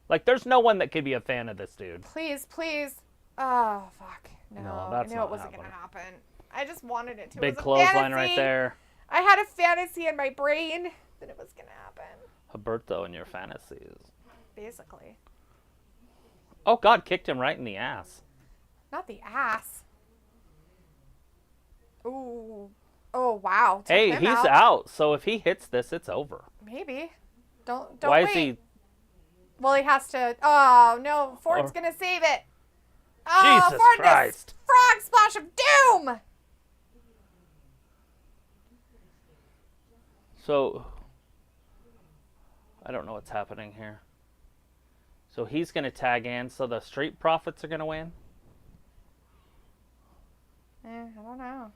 Like, there's no one that could be a fan of this dude. Please, please. Oh, fuck. No, that's I knew not it wasn't going to happen. I just wanted it to. Big it was clothesline right there. I had a fantasy in my brain that it was going to happen. Humberto in your fantasies. Basically. Oh, God, kicked him right in the ass. Not the ass. Ooh. Oh, wow. Took Hey, he's out. So if he hits this, it's over. Maybe. Don't Why wait. is he... Well, he has to... Oh, no. Ford's going to save it. Oh, Jesus Ford Christ. Frog splash of doom! So... I don't know what's happening here. So he's going to tag in, so the Street Profits are going to win? I don't know.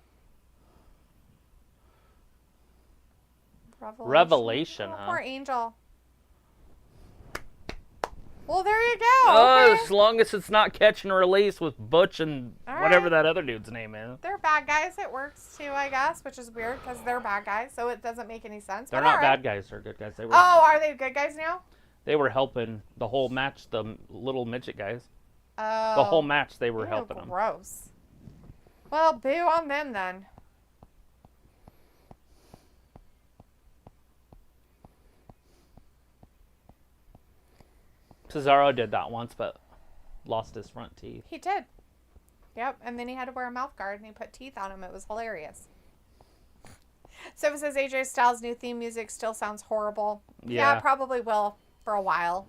Revelation, huh? Poor Angel. Well, there you go. Oh, as long as it's not catch and release with Butch and whatever that other dude's name is. They're bad guys. It works too, I guess, which is weird because they're bad guys, so it doesn't make any sense. They're not bad guys. They're good guys. They were. Oh, are they good guys now? They were helping the whole match, the little midget guys. Oh. The whole match, they were helping them. Gross. Well, boo on them then. Cesaro did that once, but lost his front teeth. He did. Yep, and then he had to wear a mouth guard and he put teeth on him. It was hilarious. So it says AJ Styles' new theme music still sounds horrible. Yeah, it probably will for a while.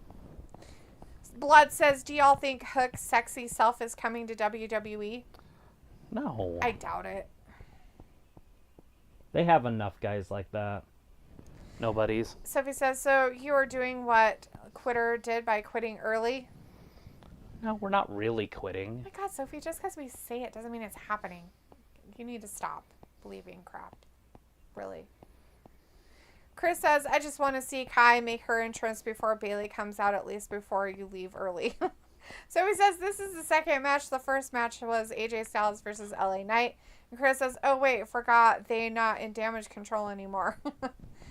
Blood says, do y'all think Hook's sexy self is coming to WWE? No. I doubt it. They have enough guys like that. Nobody's. Sophie says, so you are doing what Quitter did by quitting early? No, we're not really quitting. Oh my God, Sophie, just because we say it doesn't mean it's happening. You need to stop believing crap. Really. Chris says, I just want to see Kai make her entrance before Bayley comes out, at least before you leave early. So he says, this is the second match. The first match was AJ Styles versus LA Knight. And Chris says, oh, wait, forgot they not in Damage Control anymore.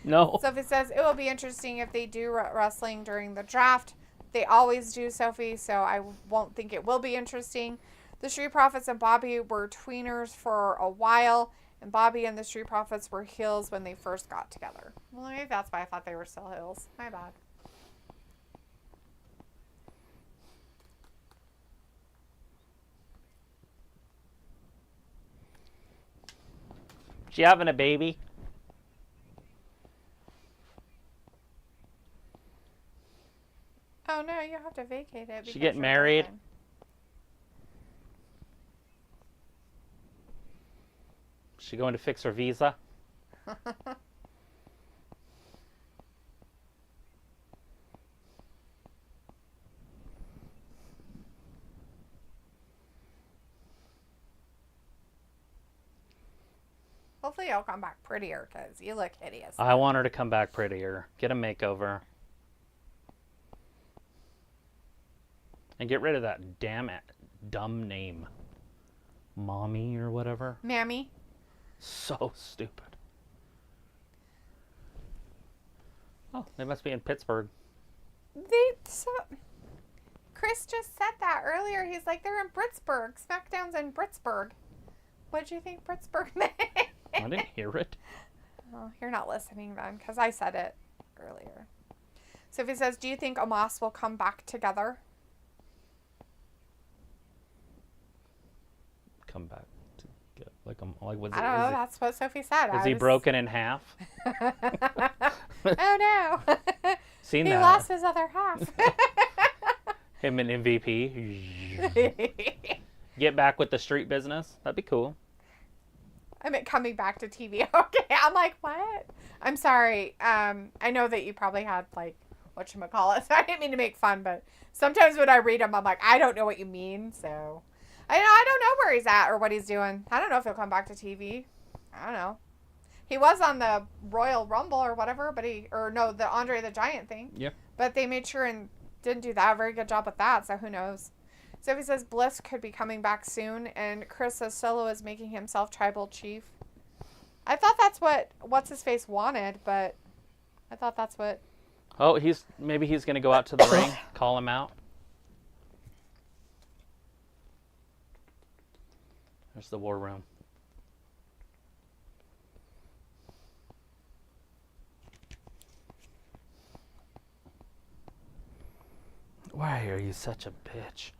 No. Sophie says, it will be interesting if they do wrestling during the draft. They always do, Sophie, so I won't think it will be interesting. The Street Profits and Bobby were tweeners for a while, and Bobby and the Street Profits were heels when they first got together. Well, maybe that's why I thought they were still heels. My bad. She having a baby? Oh, no, you have to vacate it. She get married? She going to fix her visa? Hopefully you'll come back prettier, because you look hideous. I want her to come back prettier. Get a makeover. And get rid of that dumb name. Mommy or whatever. Mammy. So stupid. Oh, they must be in Pittsburgh. Chris just said that earlier. He's like, they're in Pittsburgh. SmackDown's in Pittsburgh. What do you think Pittsburgh meant? I didn't hear it. Oh, you're not listening then, because I said it earlier. Sophie says, do you think Omos will come back together? come back to get was I don't know. That's what Sophie said. Is he broken in half? Oh no! Seen he that? lost his other half. Him and MVP. Get back with the street business. That'd be cool. I meant coming back to TV. Okay, I'm like, what? I'm sorry. I know that you probably had whatchamacallit. So I didn't mean to make fun, but sometimes when I read them, I'm like, I don't know what you mean. So I don't know where he's at or what he's doing. I don't know if he'll come back to TV. I don't know. He was on the Royal Rumble or whatever, but the Andre the Giant thing. Yeah. But they made sure and didn't do that. Very good job with that. So who knows? Sophie says Bliss could be coming back soon, and Chris says Solo is making himself tribal chief. I thought that's what what's-his-face wanted, but I thought that's what... Oh, maybe he's going to go out to the ring, call him out. There's the war room. Why are you such a bitch?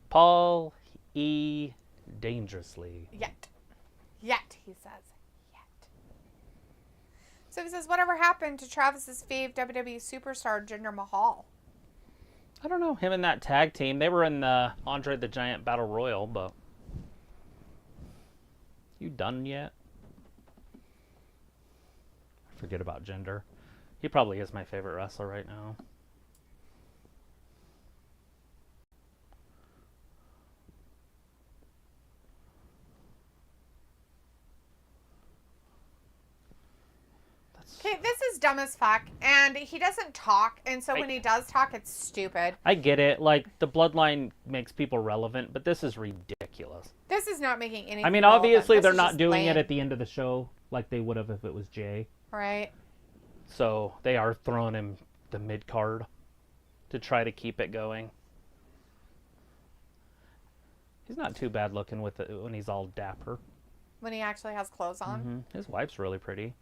Paul E. Dangerously. Yet, he says. Yet. So he says, whatever happened to Travis's fave WWE superstar, Jinder Mahal? I don't know. Him and that tag team, they were in the Andre the Giant Battle Royal, but... You done yet? Forget about Jinder. He probably is my favorite wrestler right now. Okay, this is dumb as fuck, and he doesn't talk, and so when he does talk, it's stupid. I get it. The bloodline makes people relevant, but this is ridiculous. This is not making anything I mean, relevant. obviously, This they're is not just doing lame. it at the end of the show like they would have if it was Jay. Right. So they are throwing him the mid-card to try to keep it going. He's not too bad looking when he's all dapper. When he actually has clothes on. Mm-hmm. His wife's really pretty.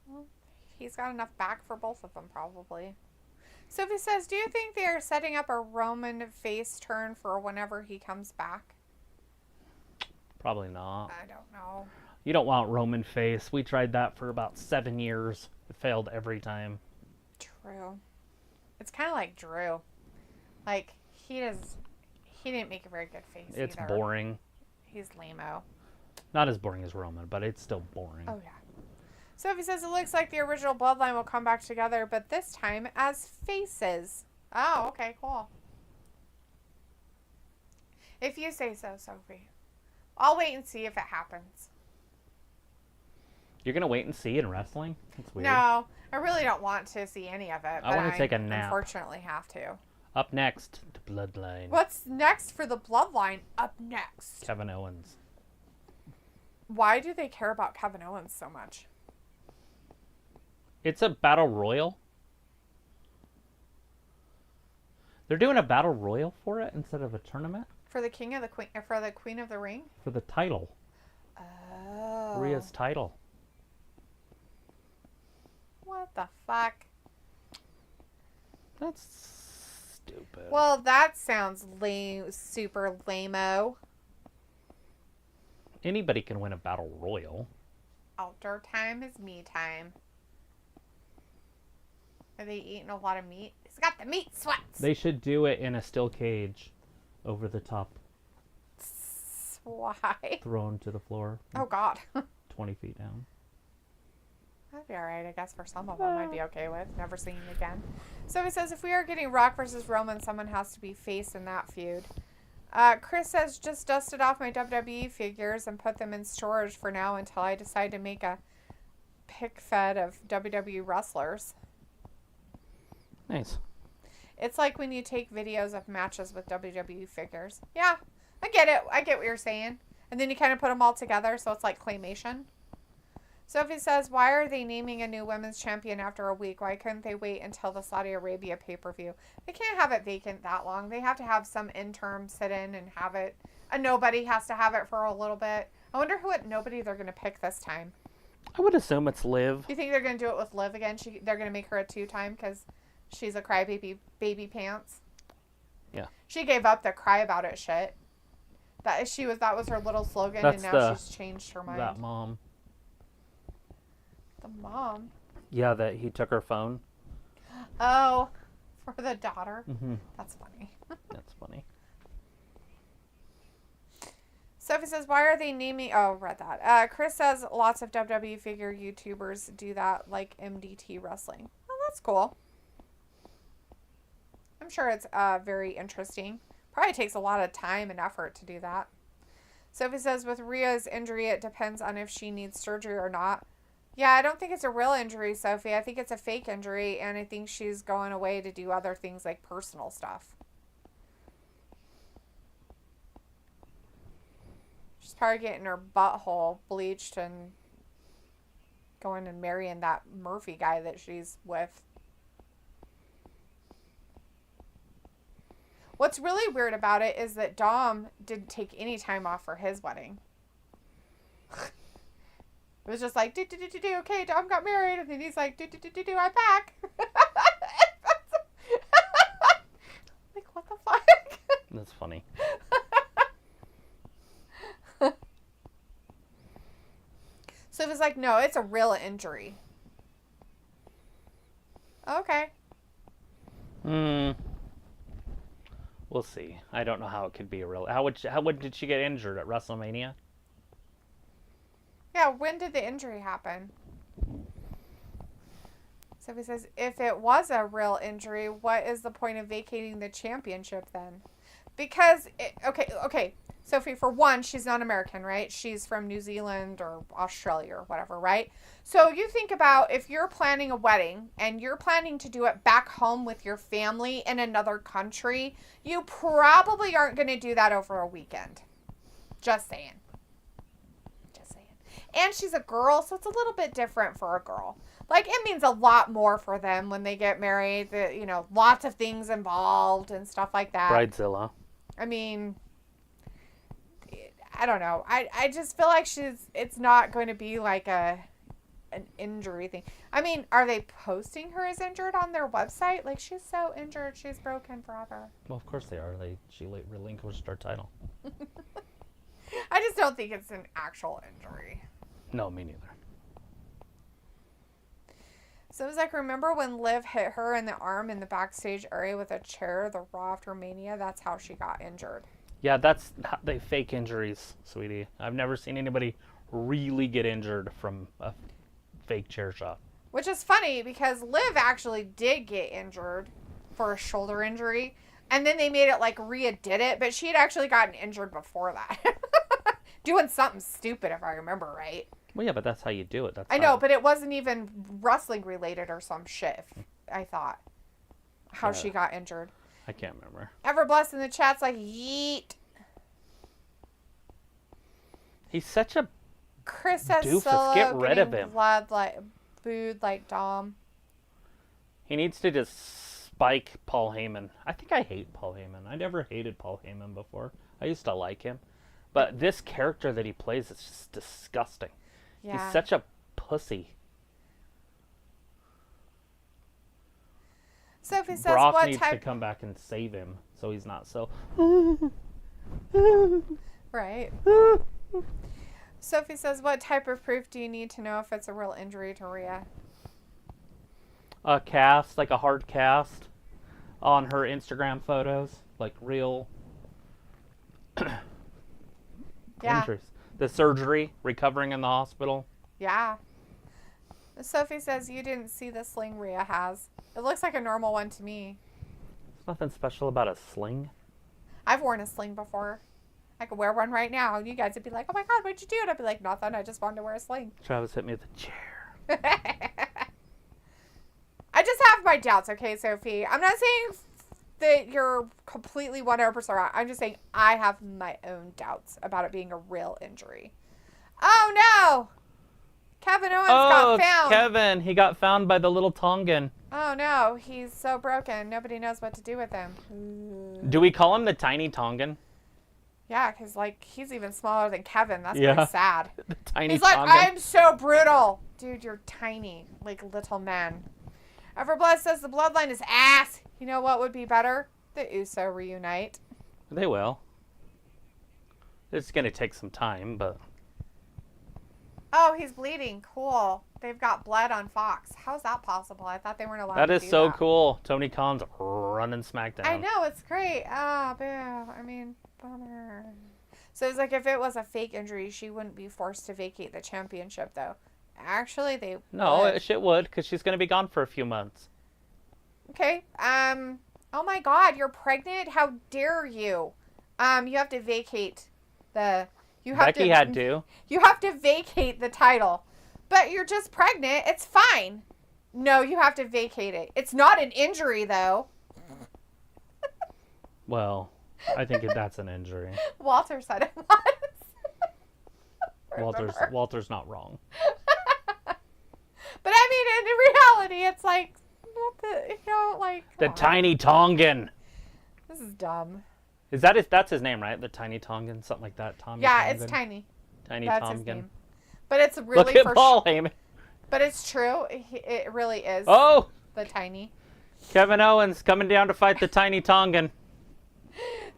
Well, he's got enough back for both of them, probably. Sophie says, do you think they are setting up a Roman face turn for whenever he comes back? Probably not. I don't know. You don't want Roman face. We tried that for about 7 years. It failed every time. True. It's kind of like Drew. He didn't make a very good face It's either. boring. He's lame-o. Not as boring as Roman, but it's still boring. Oh, yeah. Sophie says it looks like the original bloodline will come back together, but this time as faces. Oh, okay, cool. If you say so, Sophie. I'll wait and see if it happens. You're going to wait and see in wrestling? That's weird. No, I really don't want to see any of it. I want to take a nap. Unfortunately have to. Up next, the Bloodline. What's next for the bloodline? Up next. Kevin Owens. Why do they care about Kevin Owens so much? It's a battle royal. They're doing a battle royal for it instead of a tournament? For the Queen of the Ring? For the title. Oh. Rhea's title. What the fuck? That's stupid. Well, that sounds lame, super lame-o. Anybody can win a battle royal. Outdoor time is me time. Are they eating a lot of meat? He's got the meat sweats. They should do it in a steel cage over the top. Why? Thrown to the floor. Oh, God. 20 feet down. That'd be alright, I guess, for some of them. I'd be okay with. Never seeing it again. So he says, if we are getting Rock versus Roman, someone has to be face in that feud. Chris says, just dusted off my WWE figures and put them in storage for now until I decide to make a pick fed of WWE wrestlers. Nice. It's like when you take videos of matches with WWE figures. Yeah, I get it. I get what you're saying. And then you kind of put them all together, so it's like claymation. Sophie says, why are they naming a new women's champion after a week? Why couldn't they wait until the Saudi Arabia pay-per-view? They can't have it vacant that long. They have to have some interim sit in and have it. A nobody has to have it for a little bit. I wonder nobody they're going to pick this time. I would assume it's Liv. You think they're going to do it with Liv again? They're going to make her a 2-time because she's a crybaby baby pants? Yeah. She gave up the cry about it shit. That was her little slogan, and now she's changed her mind. That mom. The mom? Yeah, that he took her phone. Oh, for the daughter? Mm-hmm. That's funny. That's funny. Sophie says, why are they naming... Oh, read that. Chris says lots of WWE figure YouTubers do that, like MDT Wrestling. Oh, that's cool. I'm sure it's very interesting. Probably takes a lot of time and effort to do that. Sophie says, with Rhea's injury, it depends on if she needs surgery or not. Yeah, I don't think it's a real injury, Sophie. I think it's a fake injury, and I think she's going away to do other things like personal stuff. She's probably getting her butthole bleached and going and marrying that Murphy guy that she's with. What's really weird about it is that Dom didn't take any time off for his wedding. It was just like, okay, Dom got married, and then he's like, I'm back. Like, what the fuck? That's funny. So it was like, no, it's a real injury. Okay. We'll see. I don't know how it could be a real... How did she get injured at WrestleMania? Yeah, when did the injury happen? So he says, if it was a real injury, what is the point of vacating the championship then? Because, okay. Sophie, for one, she's not American, right? She's from New Zealand or Australia or whatever, right? So you think about if you're planning a wedding and you're planning to do it back home with your family in another country, you probably aren't going to do that over a weekend. Just saying. And she's a girl, so it's a little bit different for a girl. Like, it means a lot more for them when they get married. Lots of things involved and stuff like that. Bridezilla. I mean, I don't know. I just feel like it's not going to be like an injury thing. I mean, are they posting her as injured on their website? Like, she's so injured, she's broken forever. Well, of course they are. She relinquished her title. I just don't think it's an actual injury. No, me neither. So it was like, remember when Liv hit her in the arm in the backstage area with a chair, the Raw after Mania? That's how she got injured. Yeah, that's how they fake injuries, sweetie. I've never seen anybody really get injured from a fake chair shot. Which is funny because Liv actually did get injured for a shoulder injury. And then they made it like Rhea did it, but she had actually gotten injured before that. Doing something stupid, if I remember right. Well, yeah, but that's how you do it. I know, but it wasn't even wrestling related or some shit, I thought. How she got injured. I can't remember. Everblessed in the chat's like, yeet. He's such a Chris says doofus. Solo Get rid of him. Booed like Dom. He needs to just spike Paul Heyman. I think I hate Paul Heyman. I never hated Paul Heyman before. I used to like him. But this character that he plays is just disgusting. Yeah. He's such a pussy. Sophie says, Brock what needs type... to come back and save him so he's not so... Right. Sophie says, what type of proof do you need to know if it's a real injury to Rhea? A cast, like a hard cast on her Instagram photos. Like real... injuries. The surgery, recovering in the hospital. Yeah. Sophie says you didn't see the sling Rhea has. It looks like a normal one to me. There's nothing special about a sling. I've worn a sling before. I could wear one right now, and you guys would be like, oh my god, what'd you do? And I'd be like, nothing, I just wanted to wear a sling. Travis hit me with a chair. I just have my doubts, okay, Sophie? I'm not saying that you're completely 100% right. I'm just saying I have my own doubts about it being a real injury. Oh no! Kevin Owens got found. Kevin, he got found by the little Tongan. Oh no, he's so broken. Nobody knows what to do with him. Do we call him the tiny Tongan? Yeah, because, like, he's even smaller than Kevin. That's pretty sad. The tiny He's like, Tongan. I'm so brutal. Dude, you're tiny. Like, little men. Everblood says the bloodline is ass. You know what would be better? The Uso reunite. They will. It's going to take some time, but... Oh, he's bleeding. Cool. They've got blood on Fox. How's that possible? I thought they weren't allowed to do that. That is so cool. Tony Khan's running SmackDown. I know. It's great. Oh, boo. I mean, bummer. So it's like if it was a fake injury, she wouldn't be forced to vacate the championship, though. Actually, they No, would. it would, because she's going to be gone for a few months. Okay. Oh my God, you're pregnant? How dare you? You have to vacate the... Becky had to. You have to vacate the title. But you're just pregnant. It's fine. No, you have to vacate it. It's not an injury, though. Well, I think that's an injury. Walter said it was. Walter's not wrong. But I mean, in reality, it's like, what the, like... The Tiny Tongan. This is dumb. That's his name, right? The Tiny Tongan, something like that. Tommy Tongan. It's Tiny. Tiny That's Tongan. his name. But it's really Look at Paul Heyman. But it's true. It really is. Oh! The Tiny. Kevin Owens coming down to fight the Tiny Tongan.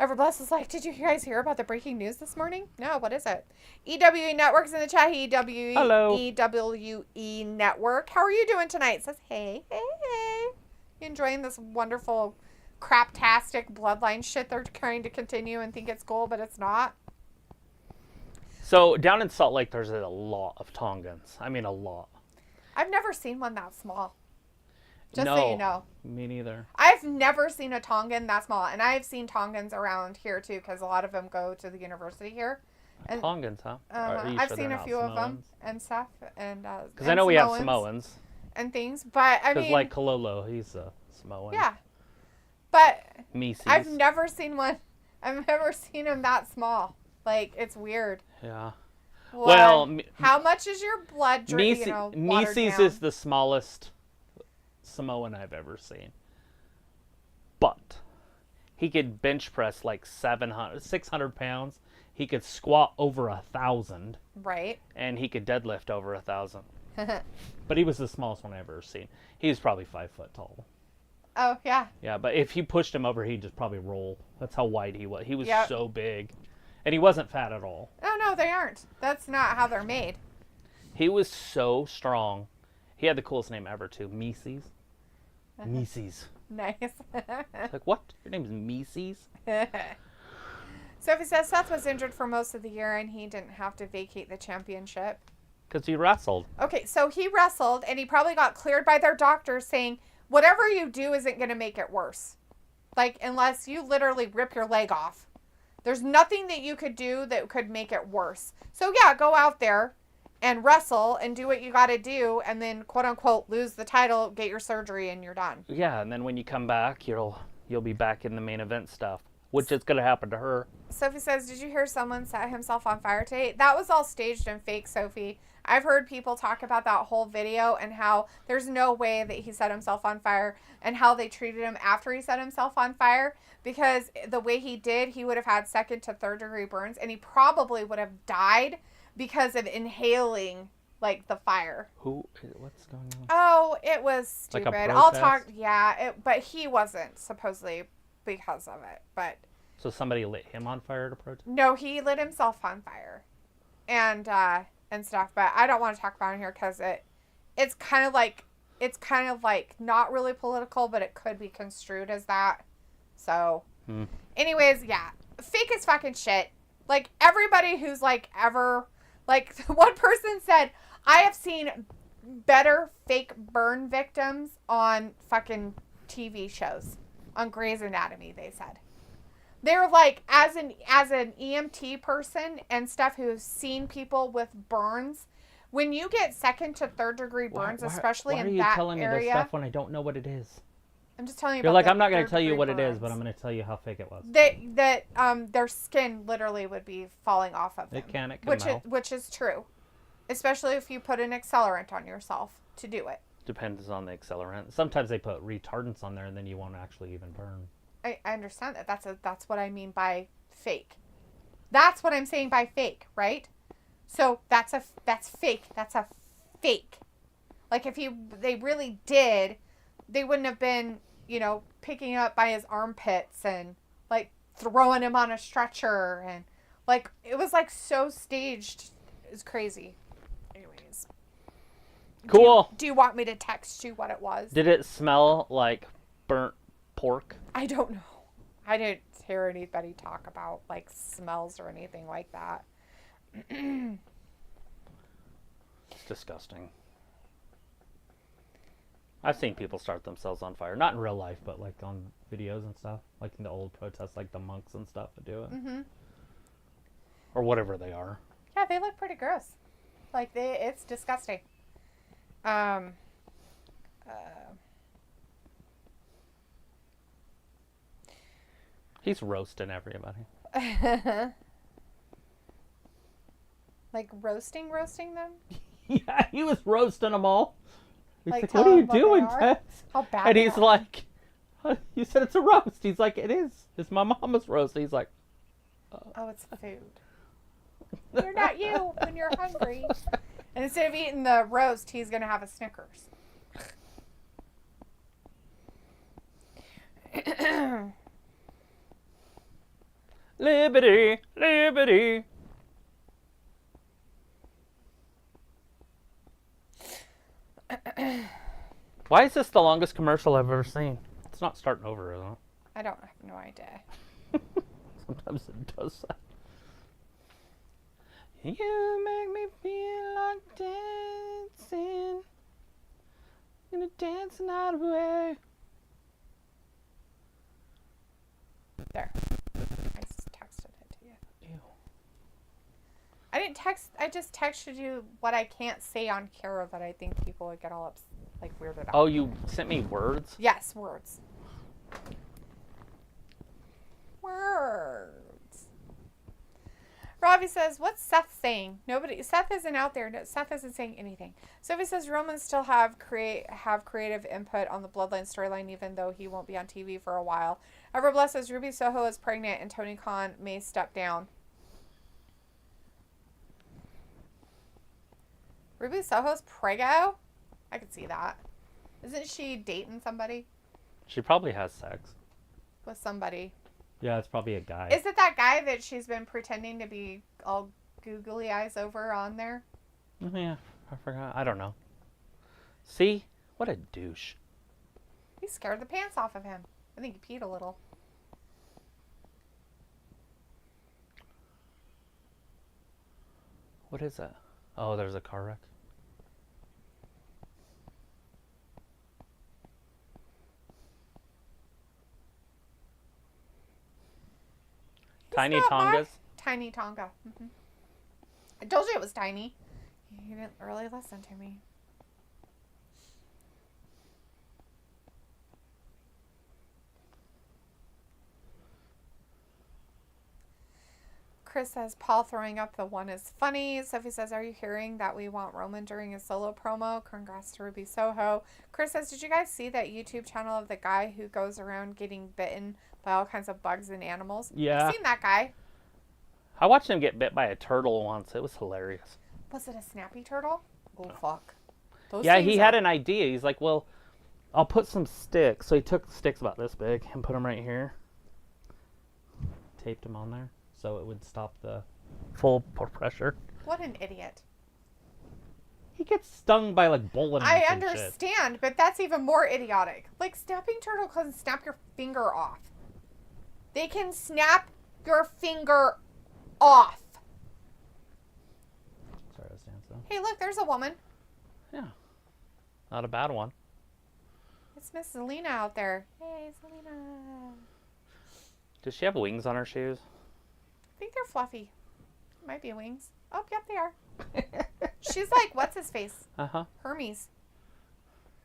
Everbless is like, did you guys hear about the breaking news this morning? No, what is it? EWE Network's in the chat. Hello. EWE Network. How are you doing tonight? Says, hey. You enjoying this wonderful craptastic bloodline shit they're trying to continue and think it's cool, but it's not? So, down in Salt Lake, there's a lot of Tongans. I mean, a lot. I've never seen one that small. Just no, so you know. Me neither. I've never seen a Tongan that small. And I've seen Tongans around here, too, because a lot of them go to the university here. And, Tongans, huh? I've seen a few of them and stuff. Because I know we have Samoans. And things. But, I mean... Because, like, Kololo, he's a Samoan. Yeah. But Mises. I've never seen one. I've never seen him that small. Like, it's weird. Yeah. Well, how much is your blood Mises down? is the smallest Samoan I've ever seen. But he could bench press like 600 pounds. He could squat over 1,000. Right. And he could deadlift over 1,000. But he was the smallest one I've ever seen. He was probably 5 foot tall. Oh, yeah. Yeah, but if you pushed him over, he'd just probably roll. That's how wide he was. He was so big. And he wasn't fat at all. Oh, no, they aren't. That's not how they're made. He was so strong. He had the coolest name ever, too. Mises. Mises. Nice. Like, what? Your name is Mises? Sophie says Seth was injured for most of the year and he didn't have to vacate the championship. Because he wrestled. Okay, so he wrestled and he probably got cleared by their doctors saying, whatever you do isn't going to make it worse. Like, unless you literally rip your leg off. There's nothing that you could do that could make it worse. So, yeah, go out there and wrestle and do what you got to do and then, quote, unquote, lose the title, get your surgery, and you're done. Yeah, and then when you come back, you'll be back in the main event stuff, which is going to happen to her. Sophie says, did you hear someone set himself on fire today? That was all staged and fake, Sophie. I've heard people talk about that whole video and how there's no way that he set himself on fire and how they treated him after he set himself on fire, because the way he did, he would have had 2nd to 3rd degree burns and he probably would have died because of inhaling like the fire. What's going on? Oh, it was stupid. Like I'll talk. Yeah, but he wasn't supposedly because of it. But so somebody lit him on fire to protest? No, he lit himself on fire, and stuff. But I don't want to talk about it here because it's kind of like not really political, but it could be construed as that. So, anyways, yeah, fake as fucking shit. Like everybody who's like ever. Like, one person said, I have seen better fake burn victims on fucking TV shows. On Grey's Anatomy, they said. They're like, as an EMT person and stuff who's seen people with burns, when you get 2nd to 3rd degree burns, especially in that area. Why are you telling me this stuff when I don't know what it is? I'm just telling you. You're like, I'm not going to tell you what it is, but I'm going to tell you how fake it was. Their skin literally would be falling off of them. It can which is true, especially if you put an accelerant on yourself to do it. Depends on the accelerant. Sometimes they put retardants on there, and then you won't actually even burn. I understand that. That's what I mean by fake. That's what I'm saying by fake, right? So that's fake. That's a fake. Like if they really did, they wouldn't have been, picking up by his armpits and like throwing him on a stretcher, and like it was like so staged. It's crazy. Anyways. Cool. Do you want me to text you what it was? Did it smell like burnt pork? I don't know. I didn't hear anybody talk about like smells or anything like that. It's disgusting. I've seen people start themselves on fire. Not in real life, but like on videos and stuff. Like in the old protests, like the monks and stuff would do it. Mm-hmm. Or whatever they are. Yeah, they look pretty gross. Like, it's disgusting. He's roasting everybody. Like roasting them? Yeah, he was roasting them all. He's like what are you doing, Tess? How bad And he's like, you said it's a roast. He's like, it is. It's my mama's roast. He's like, oh, it's food. You're not you when you're hungry. And instead of eating the roast, he's going to have a Snickers. Liberty, liberty. Why is this the longest commercial I've ever seen? It's not starting over, is it? I have no idea. Sometimes it does that. You make me feel like dancing. Gonna dance the night away. There. I just texted it to you. Ew. I didn't text. I just texted you what I can't say on camera that I think people would get all weirded out. Oh, you sent me words? Yes, words. Words. Robbie says, what's Seth saying? Seth isn't out there. Seth isn't saying anything. Sophie says Roman still have creative input on the Bloodline storyline, even though he won't be on TV for a while. Everbless says Ruby Soho is pregnant and Tony Khan may step down. Ruby Soho's prego? I could see that. Isn't she dating somebody? She probably has sex. With somebody. Yeah, it's probably a guy. Is it that guy that she's been pretending to be all googly eyes over on there? Yeah, I forgot. I don't know. See? What a douche. He scared the pants off of him. I think he peed a little. What is that? Oh, there's a car wreck. Tiny Tongas? Tiny Tonga. Mm-hmm. I told you it was tiny. You didn't really listen to me. Chris says, Paul throwing up the one is funny. Sophie says, are you hearing that we want Roman during his solo promo? Congrats to Ruby Soho. Chris says, did you guys see that YouTube channel of the guy who goes around getting bitten by all kinds of bugs and animals? Yeah. I've seen that guy. I watched him get bit by a turtle once. It was hilarious. Was it a snappy turtle? Oh, fuck. Yeah, he had an idea. He's like, well, I'll put some sticks. So he took sticks about this big and put them right here. Taped them on there so it would stop the full pressure. What an idiot. He gets stung by like bowling. I understand, but that's even more idiotic. Like, snapping turtle can snap your finger off. They can snap your finger off. Sorry, I was dancing. Hey, look, there's a woman. Yeah. Not a bad one. It's Miss Zelina out there. Hey, Zelina. Does she have wings on her shoes? I think they're fluffy. Might be wings. Oh, yep, they are. She's like, what's his face? Uh-huh. Hermes.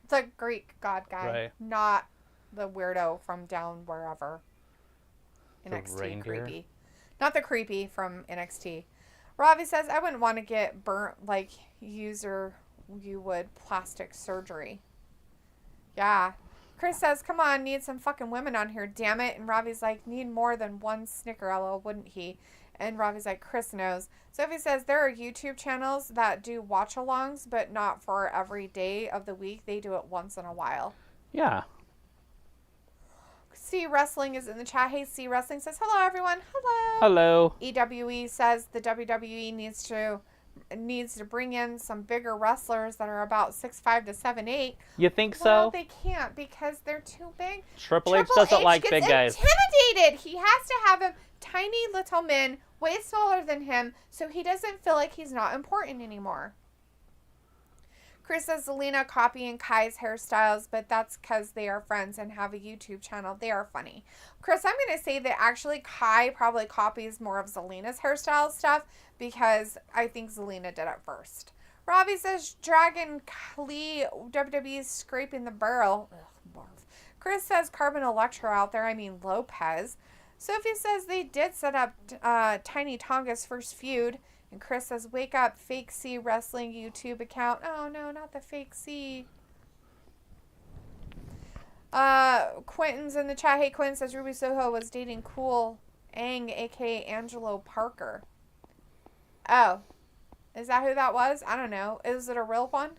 It's a Greek god guy. Right. Not the weirdo from down wherever. The NXT reindeer? creepy. Not the creepy from NXT. Ravi says, I wouldn't want to get burnt like you would plastic surgery. Yeah. Chris says, come on, need some fucking women on here, damn it. And Ravi's like, need more than one Snickerella, wouldn't he? And Robbie's like, Chris knows. Sophie says there are YouTube channels that do watch-alongs, but not for every day of the week. They do it once in a while. Yeah. C Wrestling is in the chat. Hey, C Wrestling says, hello, everyone. Hello. Hello. EWE says the WWE needs to bring in some bigger wrestlers that are about 6'5" to 7'8". You think so? Well, they can't because they're too big. Triple H doesn't like big guys. Intimidated. He has to have him tiny little men, way smaller than him, so he doesn't feel like he's not important anymore. Chris says Zelina copying Kai's hairstyles, but that's because they are friends and have a YouTube channel. They are funny. Chris, I'm going to say that actually Kai probably copies more of Zelina's hairstyle stuff because I think Zelina did it first. Robbie says Dragon Lee WWE scraping the barrel. Ugh, barf. Chris says Carbon Electra out there. I mean Lopez. Sophie says they did set up Tiny Tonga's first feud. And Chris says, wake up, fake C Wrestling YouTube account. Oh, no, not the fake C. Quentin's in the chat. Hey, Quentin says Ruby Soho was dating Cool Ang, a.k.a. Angelo Parker. Oh. Is that who that was? I don't know. Is it a real one?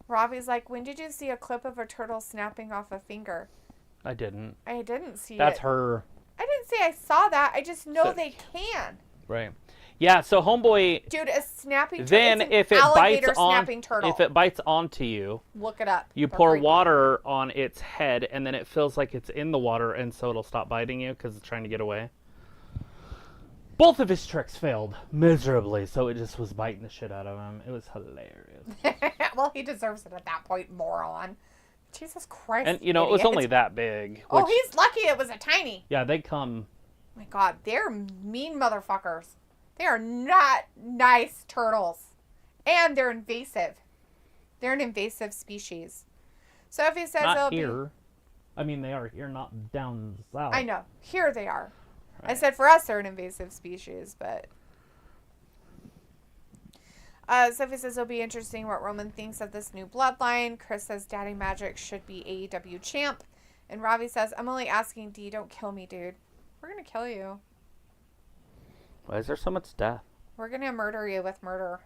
Robbie's like, when did you see a clip of a turtle snapping off a finger? I didn't. I didn't see That's it. her. I didn't say I saw that. I just know they can. Right. Yeah, so homeboy. Dude, a snapping turtle. Then if it bites turtle. if it bites onto you, look it up. You pour water on its head and then it feels like it's in the water and so it'll stop biting you because it's trying to get away. Both of his tricks failed miserably, so it just was biting the shit out of him. It was hilarious. Well, he deserves it at that point, moron. Jesus Christ. And, it was only that big. Oh, he's lucky it was a tiny. Yeah, they come. Oh my God, they're mean motherfuckers. They are not nice turtles. And they're invasive. They're an invasive species. Sophie says not here. I mean, they are here, not down south. I know. Here they are. Right. I said for us they're an invasive species, but... Sophie says it'll be interesting what Roman thinks of this new bloodline. Chris says Daddy Magic should be AEW champ. And Robbie says, I'm only asking D, don't kill me, dude. We're going to kill you. Why is there so much death? We're going to murder you with murder.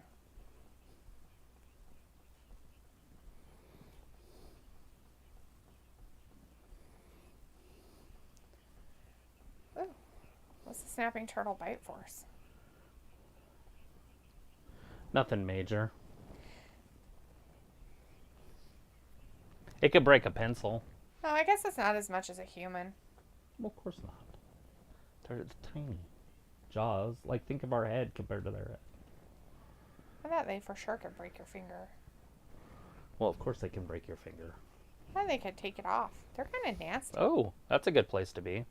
Ooh. What's the snapping turtle bite force? Nothing major. It could break a pencil. No, I guess it's not as much as a human. Well, of course not. They're tiny. Jaws. Like, think of our head compared to their head. I thought they for sure could break your finger. Well, of course they can break your finger. I thought they could take it off. They're kind of nasty. Oh, that's a good place to be.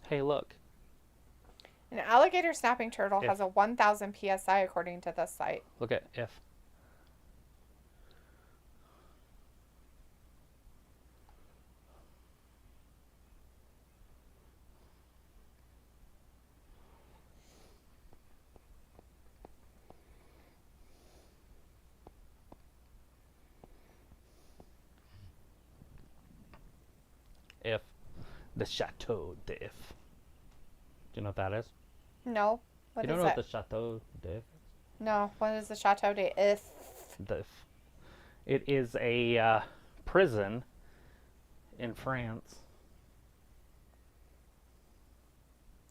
Hey, look. An alligator snapping turtle has a 1,000 PSI according to this site. Look at if. If. The Chateau d'If. Do you know what that is? No. What you don't is know it? what the Chateau d'If is? No. What is the Chateau d'If? It is a prison in France.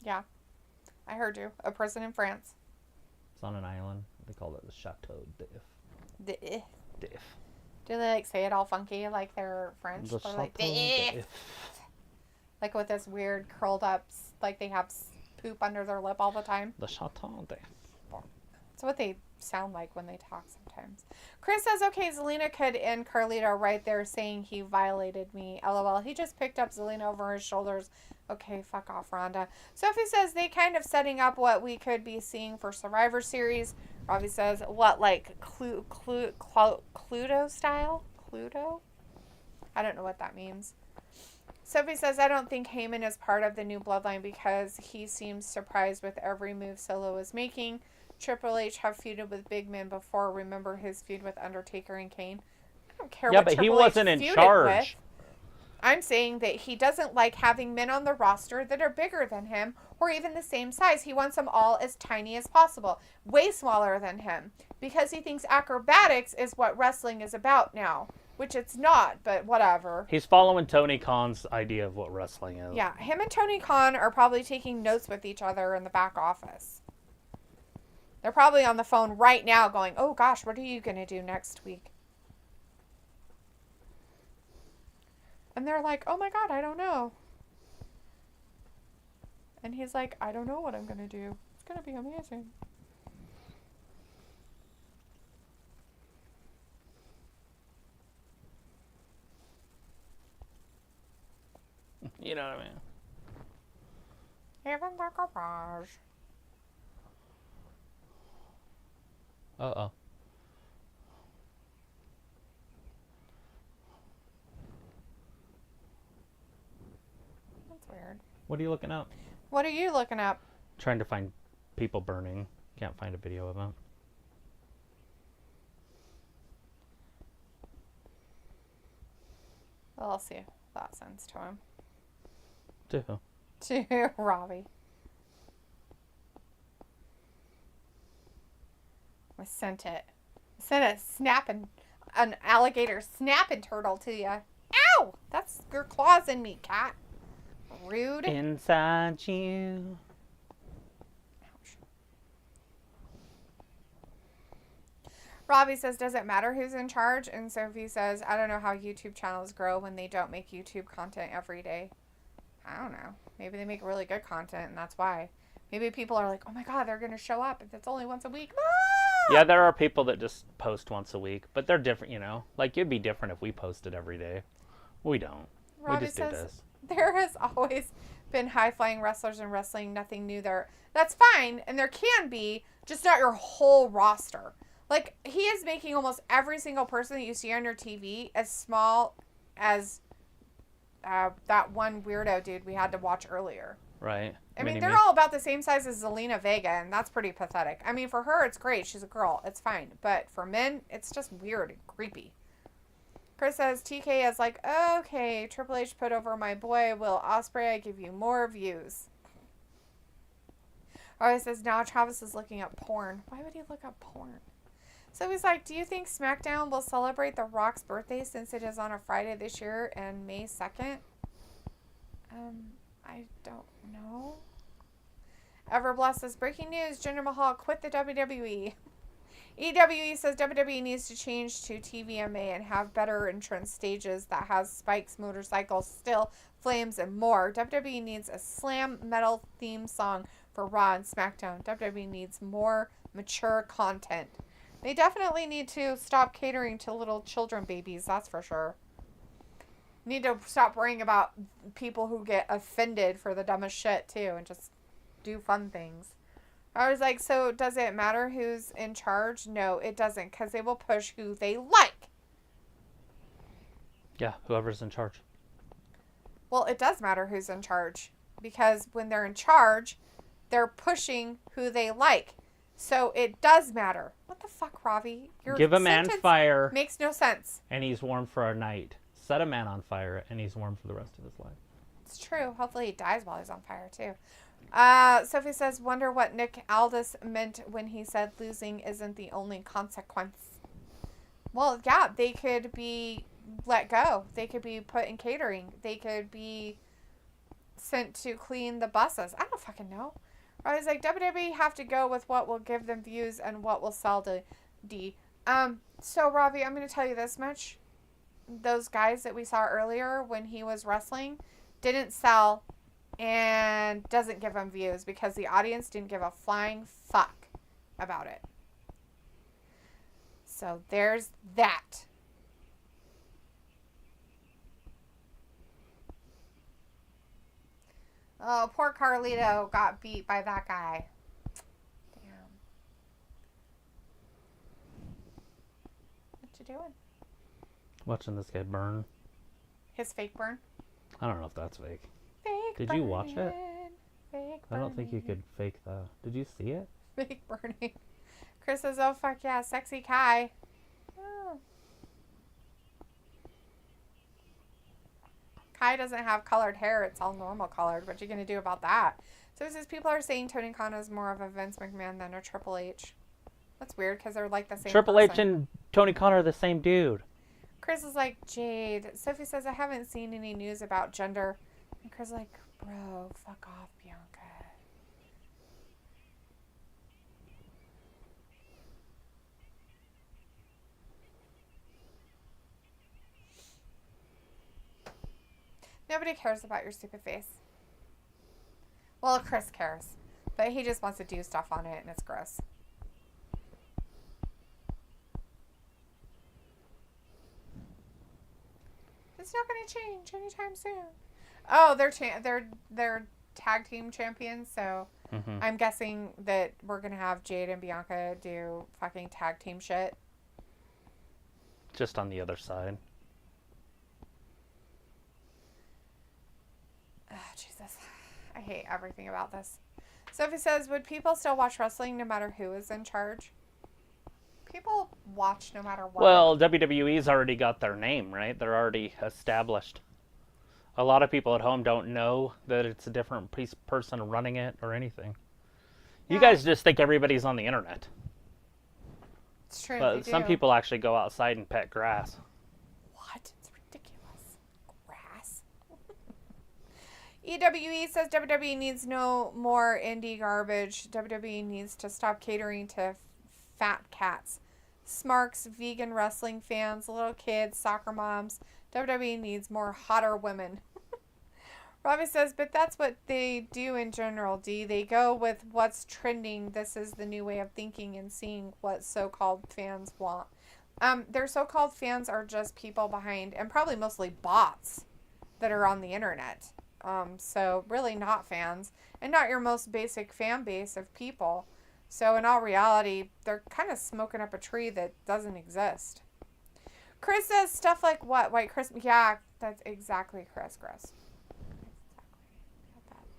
Yeah. I heard you. A prison in France. It's on an island. They call it the Chateau d'If. D'If. D'If. Do they like say it all funky like they're French? The They're like Chateau d'If. Like with this weird curled up, like they have poop under their lip all the time. The Chateau d'If. That's what they sound like when they talk sometimes. Chris says, okay, Zelina could end Carlito right there saying he violated me. LOL. He just picked up Zelina over his shoulders. Okay, fuck off, Rhonda. Sophie says they kind of setting up what we could be seeing for Survivor Series. Robbie says, what, like Cluedo style? Cluedo? I don't know what that means. Sophie says, I don't think Heyman is part of the new bloodline because he seems surprised with every move Solo is making. Triple H have feuded with big men before. Remember his feud with Undertaker and Kane? I don't care Yeah, what but he Triple H wasn't in feuded charge. with. I'm saying that he doesn't like having men on the roster that are bigger than him or even the same size. He wants them all as tiny as possible, way smaller than him, because he thinks acrobatics is what wrestling is about now, which it's not, but whatever. He's following Tony Khan's idea of what wrestling is. Yeah, him and Tony Khan are probably taking notes with each other in the back office. They're probably on the phone right now going, oh gosh, what are you going to do next week? And they're like, oh my God, I don't know. And he's like, I don't know what I'm going to do. It's going to be amazing. You know what I mean? Even the garage. Uh-oh. That's weird. What are you looking up? What are you looking up? Trying to find people burning. Can't find a video of them. Well, I'll see if that sends to him. To who? To Robbie. I sent it. I sent an alligator snapping turtle to you. Ow! That's your claws in me, cat. Rude. Inside you. Ouch. Robbie says, does it matter who's in charge? And Sophie says, I don't know how YouTube channels grow when they don't make YouTube content every day. I don't know. Maybe they make really good content and that's why. Maybe people are like, oh my God, they're going to show up if it's only once a week. Ah! Yeah, there are people that just post once a week, but they're different, you know? Like, it'd be different if we posted every day. We don't. Robbie we just says, do this. there has always been high-flying wrestlers in wrestling. Nothing new there. That's fine, and there can be, just not your whole roster. Like, he is making almost every single person that you see on your TV as small as that one weirdo dude we had to watch earlier. Right. I mean, they're all about the same size as Zelina Vega, and that's pretty pathetic. I mean, for her, it's great. She's a girl. It's fine. But for men, it's just weird and creepy. Chris says, TK is like, okay, Triple H put over my boy, Will Ospreay. I give you more views. He says, now Travis is looking up porn. Why would he look up porn? So he's like, do you think SmackDown will celebrate The Rock's birthday since it is on a Friday this year and May 2nd? I don't know. Everbless says, breaking news, Jinder Mahal quit the WWE. EWE says WWE needs to change to TVMA and have better entrance stages that has spikes, motorcycles, still, flames, and more. WWE needs a slam metal theme song for Raw and SmackDown. WWE needs more mature content. They definitely need to stop catering to little children babies, that's for sure. Need to stop worrying about people who get offended for the dumbest shit, too, and just do fun things. I was like, so does it matter who's in charge? No, it doesn't, because they will push who they like. Yeah, whoever's in charge. Well, it does matter who's in charge, because when they're in charge, they're pushing who they like. So it does matter. What the fuck, Ravi? Your Give a man fire. Makes no sense. And he's warm for a night. Set a man on fire, and he's warm for the rest of his life. It's true. Hopefully he dies while he's on fire, too. Sophie says, wonder what Nick Aldis meant when he said losing isn't the only consequence. Well, yeah, they could be let go. They could be put in catering. They could be sent to clean the buses. I don't fucking know. I was like, WWE have to go with what will give them views and what will sell to D. So, Robbie, I'm going to tell you this much. Those guys that we saw earlier when he was wrestling didn't sell and doesn't give them views because the audience didn't give a flying fuck about it. So there's that. Oh, poor Carlito got beat by that guy. Damn. What you doing? Watching this guy burn. His fake burn? I don't know if that's fake. Fake Did burning. you watch it? Fake I don't think you burning. could fake that. Did you see it? Fake burning. Chris says, oh, fuck yeah, sexy Kai. Oh. Kai doesn't have colored hair. It's all normal colored. What you going to do about that? So it says people are saying Tony Khan is more of a Vince McMahon than a Triple H. That's weird because they're like the same Triple person. H and Tony Khan are the same dude. Chris is like, Jade. Sophie says, I haven't seen any news about gender. And Chris is like, bro, fuck off, Bianca. Nobody cares about your stupid face. Well, Chris cares. But he just wants to do stuff on it, and it's gross. It's not going to change anytime soon. Oh, they're tag team champions, so I'm guessing that we're going to have Jade and Bianca do fucking tag team shit. Just on the other side. Oh, Jesus. I hate everything about this. Sophie says, would people still watch wrestling no matter who is in charge? People watch no matter what. Well, WWE's already got their name, right? They're already established. A lot of people at home don't know that it's a different person running it or anything. Yeah. You guys just think everybody's on the internet. It's true. But some people actually go outside and pet grass. What? It's ridiculous. Grass. EWE says WWE needs no more indie garbage. WWE needs to stop catering to fat cats, smarks, vegan wrestling fans, little kids, soccer moms. WWE needs more hotter women. Robbie says, but that's what they do in general, D. They go with what's trending. This is the new way of thinking and seeing what so-called fans want. Their so-called fans are just people behind, and probably mostly bots that are on the internet. So really not fans, and not your most basic fan base of people. So in all reality, they're kind of smoking up a tree that doesn't exist. Chris says stuff like what? White Christmas? Yeah, that's exactly Chris. Exactly.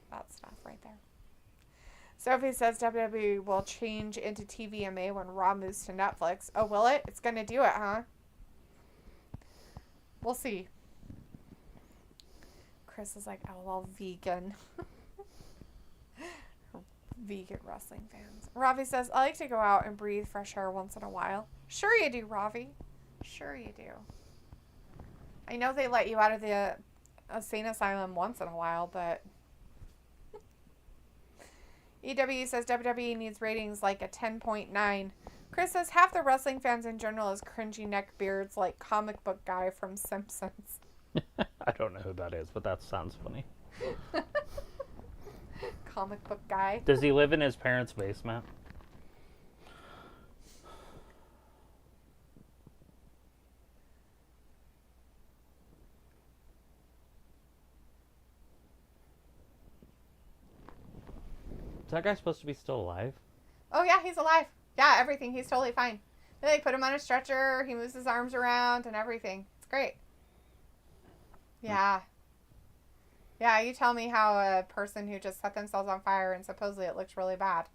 That stuff right there. Sophie says WWE will change into TVMA when Raw moves to Netflix. Oh, will it? It's going to do it, huh? We'll see. Chris is like, LOL, vegan. Vegan wrestling fans. Ravi says, I like to go out and breathe fresh air once in a while. Sure you do, Ravi. Sure you do. I know they let you out of the insane asylum once in a while, but... EW says WWE needs ratings like a 10.9. Chris says half the wrestling fans in general is cringy neck beards like comic book guy from Simpsons. I don't know who that is, but that sounds funny. Comic book guy. Does he live in his parents' basement? Is that guy supposed to be still alive? Oh, yeah, he's alive. Yeah, everything. He's totally fine. They put him on a stretcher. He moves his arms around and everything. It's great. Yeah. Yeah, you tell me how a person who just set themselves on fire and supposedly it looks really bad.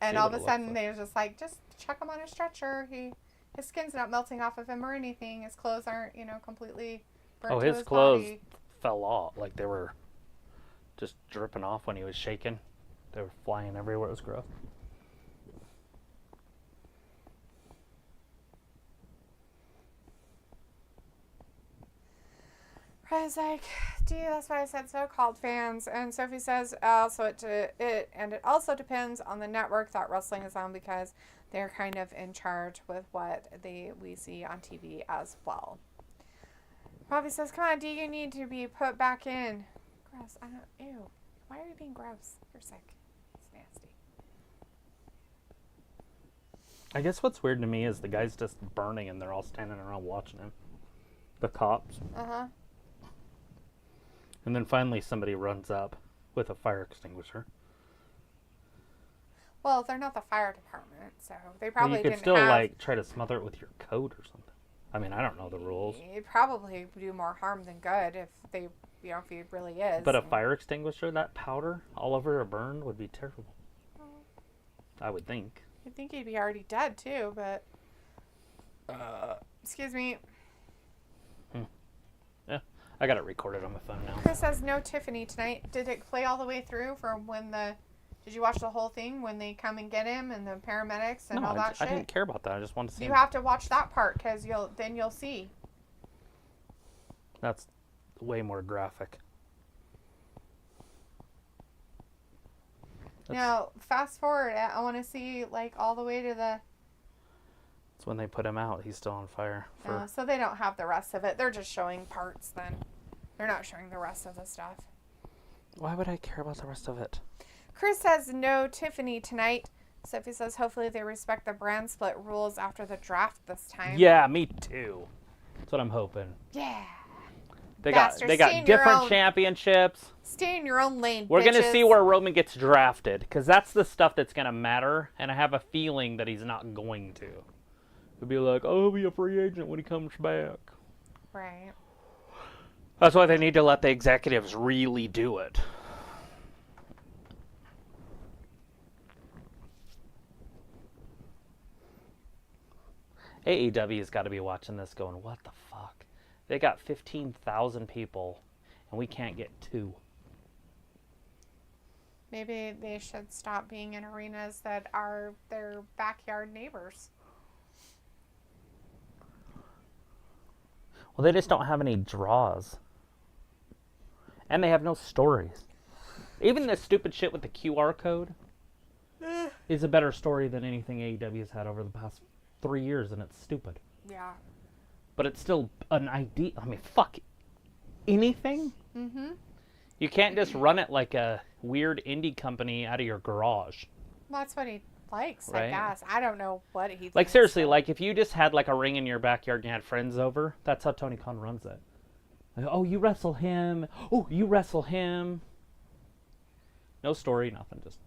And all of a sudden they were just like, just chuck him on a stretcher. His skin's not melting off of him or anything. His clothes aren't, completely burnt to his clothes body. fell off. Like they were just dripping off when he was shaking. They were flying everywhere. It was gross. I was like, dude, that's why I said so-called fans. And Sophie says it also depends on the network that wrestling is on because they're kind of in charge with what we see on TV as well. Robbie says, come on, D, you need to be put back in. Gross. Ew. Why are you being gross? You're sick. It's nasty. I guess what's weird to me is the guy's just burning and they're all standing around watching him. The cops. Uh-huh. And then finally somebody runs up with a fire extinguisher. Well, they're not the fire department, so they probably didn't have... You could still, try to smother it with your coat or something. I mean, I don't know the rules. It'd probably do more harm than good if they, if he really is. But a fire extinguisher, that powder all over a burn would be terrible. I would think. You'd think he'd be already dead, too, but... Excuse me. Yeah. I got it recorded on my phone now. Chris says no Tiffany tonight. Did it play all the way through from when the... Did you watch the whole thing when they come and get him and the paramedics and all that shit? I didn't care about that. I just wanted to see You him. have to watch that part because you'll see. That's way more graphic. Now, fast forward. I want to see like all the way to the... It's when they put him out. He's still on fire. So they don't have the rest of it. They're just showing parts then. They're not showing the rest of the stuff. Why would I care about the rest of it? Chris says no Tiffany tonight. Sophie says hopefully they respect the brand split rules after the draft this time. Yeah, me too. That's what I'm hoping. Yeah. They got different championships. Stay in your own lane, We're going to see where Roman gets drafted, because that's the stuff that's going to matter, and I have a feeling that he's not going to. He'll be like, oh, he'll be a free agent when he comes back. Right. That's why they need to let the executives really do it. AEW's got to be watching this going, what the fuck? They got 15,000 people, and we can't get 2. Maybe they should stop being in arenas that are their backyard neighbors. Well, they just don't have any draws. And they have no stories. Even the stupid shit with the QR code is a better story than anything AEW has had over the past 3 years, and it's stupid. Yeah. But it's still an idea. I mean, fuck. Anything? Mm-hmm. You can't just run it like a weird indie company out of your garage. Well, that's what he likes, right? I guess. I don't know what he thinks. Like, seriously, like, if you just had, like, a ring in your backyard and you had friends over, that's how Tony Khan runs it. Like, oh, you wrestle him. Oh, you wrestle him. No story, nothing, just...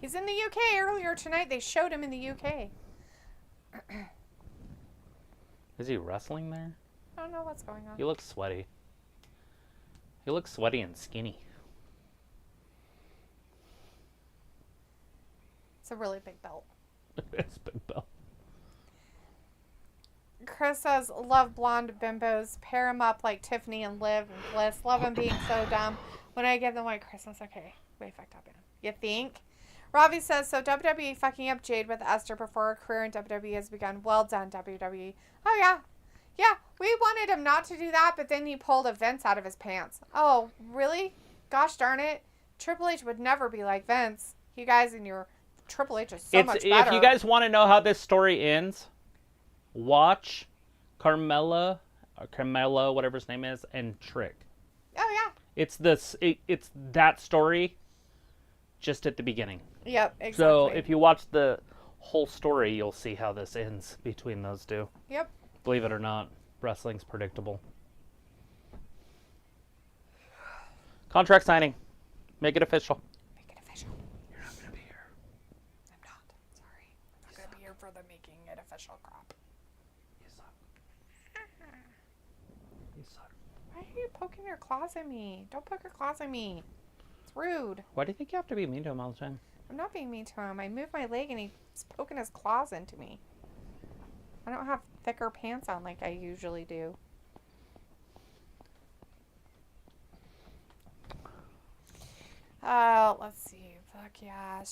He's in the UK earlier tonight. They showed him in the UK. Is he wrestling there? I don't know what's going on. He looks sweaty. He looks sweaty and skinny. It's a really big belt. It's a big belt. Chris says, love blonde bimbos. Pair them up like Tiffany and Liv and Bliss. Love them being so dumb. When I give them white Christmas, okay. Way fucked up, man. You think? Ravi says, so WWE fucking up Jade with Esther before her career in WWE has begun. Well done, WWE. Oh, yeah. Yeah, we wanted him not to do that, but then he pulled a Vince out of his pants. Oh, really? Gosh darn it. Triple H would never be like Vince. You guys and your Triple H is so much better. If you guys want to know how this story ends, watch Carmella, whatever his name is, and Trick. Oh, yeah. It's that story just at the beginning. Yep, exactly. So if you watch the whole story, you'll see how this ends between those two. Yep. Believe it or not, wrestling's predictable. Contract signing. Make it official. Make it official. You're not going to be here. I'm not. Sorry. I'm not going to be here for the making it official crap. You suck. You suck. Why are you poking your claws at me? Don't poke your claws at me. It's rude. Why do you think you have to be mean to him all the time? I'm not being mean to him. I moved my leg and he's poking his claws into me. I don't have thicker pants on like I usually do. Let's see. Fuck yeah.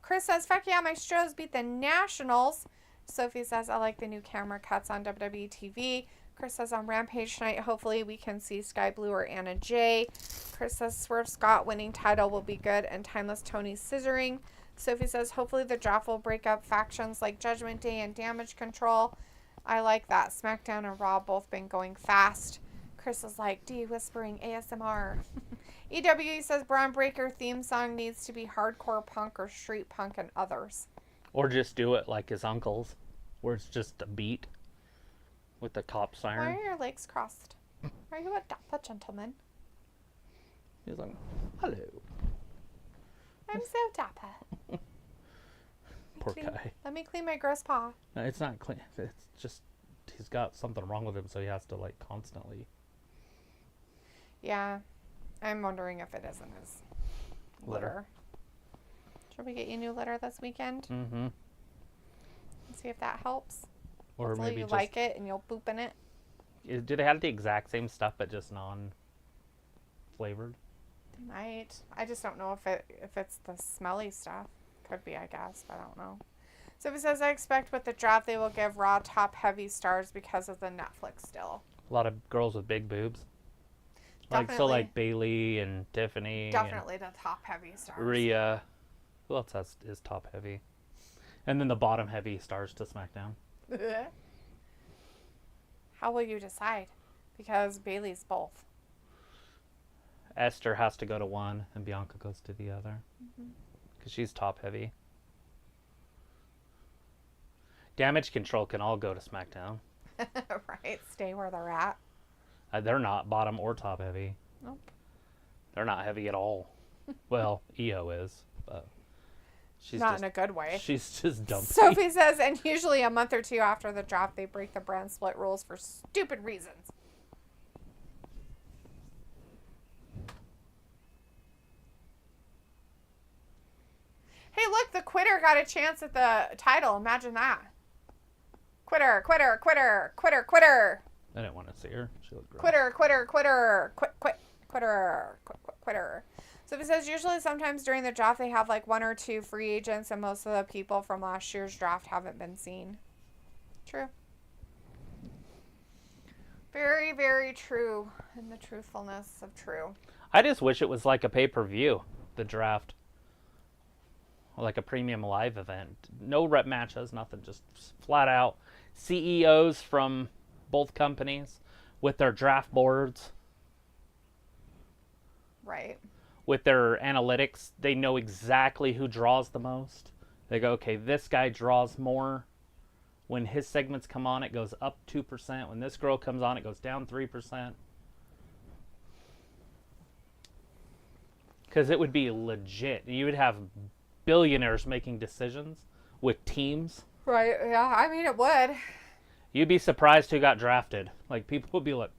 Chris says, fuck yeah, my Stros beat the Nationals. Sophie says, I like the new camera cuts on WWE TV. Chris says, on Rampage tonight, hopefully we can see Sky Blue or Anna Jay. Chris says, Swerve Scott winning title will be good and Timeless Tony scissoring. Sophie says, hopefully the draft will break up factions like Judgment Day and Damage Control. I like that. SmackDown and Raw both been going fast. Chris is like, D whispering ASMR. EWE says, Braun Breaker theme song needs to be hardcore punk or street punk and others. Or just do it like his uncle's, where it's just a beat with the cop siren. Why are your legs crossed? Are you a dapper gentleman? He's like, hello. I'm so dapper. Poor guy. Let me clean my gross paw. No, it's not clean. It's just he's got something wrong with him, so he has to like constantly. Yeah, I'm wondering if it isn't his litter. Should we get you a new litter this weekend? Mm-hmm. See if that helps. Or Hopefully maybe you just like it and you'll poop in it. do they have the exact same stuff but just non-flavored? They might. I just don't know if it's the smelly stuff. Could be, I guess, but I don't know. So he says, I expect with the draft they will give Raw top-heavy stars because of the Netflix deal. A lot of girls with big boobs. Definitely. Like Bailey and Tiffany. Definitely the top-heavy stars. Rhea. Who else is top-heavy? And then the bottom-heavy stars to SmackDown. How will you decide? Because Bailey's both. Esther has to go to one, and Bianca goes to the other. Because she's top-heavy. Damage Control can all go to SmackDown. Right? Stay where they're at. They're not bottom or top-heavy. Nope. They're not heavy at all. Well, Io is, but she's not in a good way. She's just dumpy. Sophie says, and usually a month or two after the draft, they break the brand split rules for stupid reasons. Hey, look, the Quitter got a chance at the title. Imagine that. Quitter, quitter, quitter, quitter, quitter. I didn't want to see her. She looked gross. Quitter, quitter, quitter, quitter, quitter. So it says usually sometimes during the draft they have like one or two free agents and most of the people from last year's draft haven't been seen. True. Very, very true in the truthfulness of true. I just wish it was like a pay-per-view, the draft. Like a premium live event. No rep matches, nothing. Just flat out CEOs from both companies with their draft boards. Right. With their analytics, they know exactly who draws the most. They go, okay, this guy draws more. When his segments come on, it goes up 2%. When this girl comes on, it goes down 3%. Because it would be legit. You would have billionaires making decisions with teams. Right, yeah, I mean, it would. You'd be surprised who got drafted. Like, people would be like,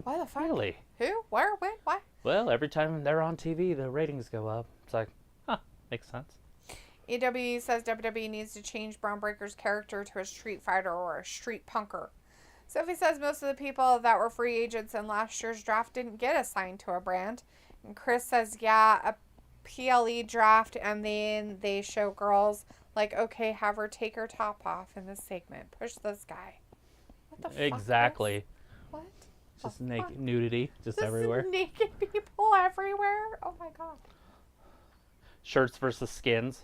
why the fuck? really? Who? Where? When? Why? Well, every time they're on TV, the ratings go up. It's like, huh, makes sense. EW says WWE needs to change Braun Breaker's character to a street fighter or a street punker. Sophie says most of the people that were free agents in last year's draft didn't get assigned to a brand. And Chris says, yeah, a PLE draft, and then they show girls like, okay, have her take her top off in this segment. Push this guy. What the fuck? Exactly. What? Just naked nudity, just everywhere. Naked people everywhere. Oh my god. Shirts versus skins.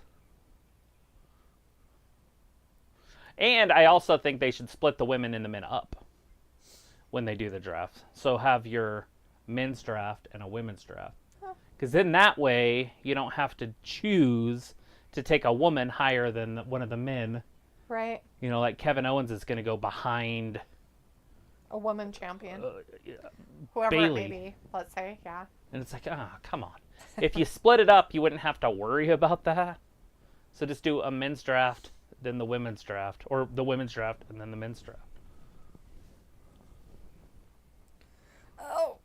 And I also think they should split the women and the men up when they do the draft. So have your men's draft and a women's draft. Because then that way, you don't have to choose to take a woman higher than one of the men. Right. You know, like Kevin Owens is going to go behind a woman champion. Yeah, whoever Bailey. it may be, let's say, yeah. And it's like, come on. If you split it up, you wouldn't have to worry about that. So just do a men's draft, then the women's draft. Or the women's draft, and then the men's draft. Oh.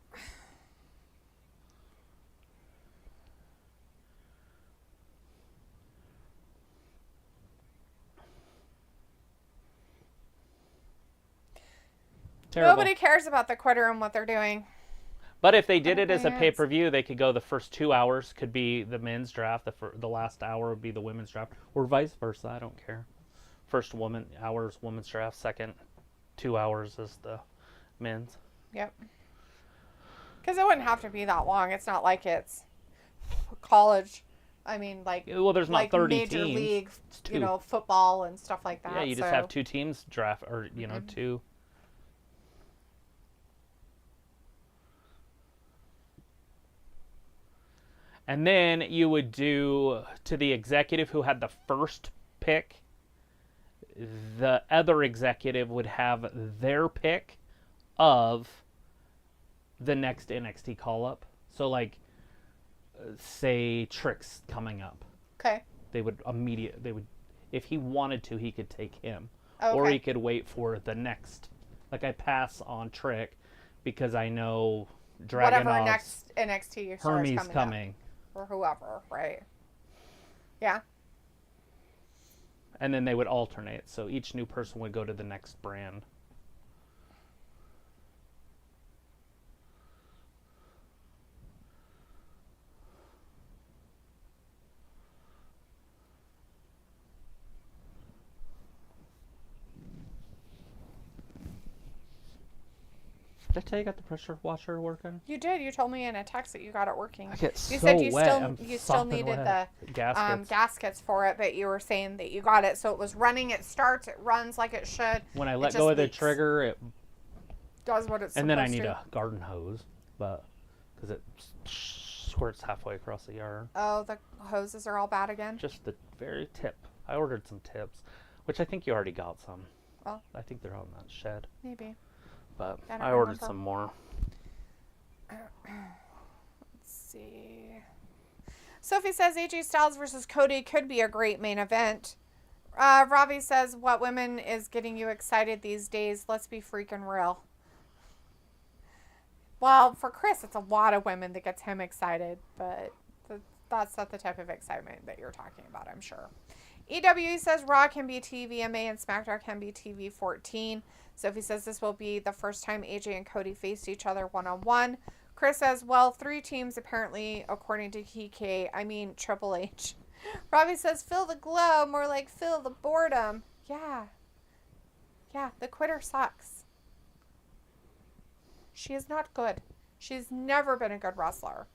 Terrible. Nobody cares about the Quitter and what they're doing. But if they did it as a pay-per-view, they could go the first 2 hours could be the men's draft, the last hour would be the women's draft, or vice versa. I don't care. First hours women's draft, second 2 hours is the men's. Yep. Because it wouldn't have to be that long. It's not like it's college. I mean, like, well, there's not like 30 major teams. league, football and stuff like that. Yeah, you just have 2 teams draft, or two. And then you would do, to the executive who had the first pick, the other executive would have their pick of the next NXT call-up. So, like, say Trick's coming up. Okay. They would if he wanted to, he could take him. Okay. Or he could wait for the next. Like, I pass on Trick because I know Dragunov's, whatever next NXT star is coming. Up. Or whoever, right? Yeah. And then they would alternate, so each new person would go to the next brand. Did I tell you I got the pressure washer working? You did. You told me in a text that you got it working. I get You so said you wet. you still needed the gaskets for it, but you were saying that you got it, so it was running. It starts. It runs like it should. When I let go of the trigger, it does what it's supposed to. And then I need a garden hose, but because it squirts halfway across the yard. Oh, the hoses are all bad again? Just the very tip. I ordered some tips, which I think you already got some. Well, I think they're on that shed. Maybe. But I ordered some more. Let's see. Sophie says AJ Styles versus Cody could be a great main event. Robbie says, what women is getting you excited these days? Let's be freaking real. Well, for Chris, it's a lot of women that gets him excited, but that's not the type of excitement that you're talking about, I'm sure. EWE says Raw can be TVMA and SmackDown can be TV 14. Sophie says this will be the first time AJ and Cody faced each other one-on-one. Chris says, well, 3 teams apparently, according to TK, I mean Triple H. Robbie says, fill the glow, more like fill the boredom. Yeah. Yeah, the quitter sucks. She is not good. She's never been a good wrestler.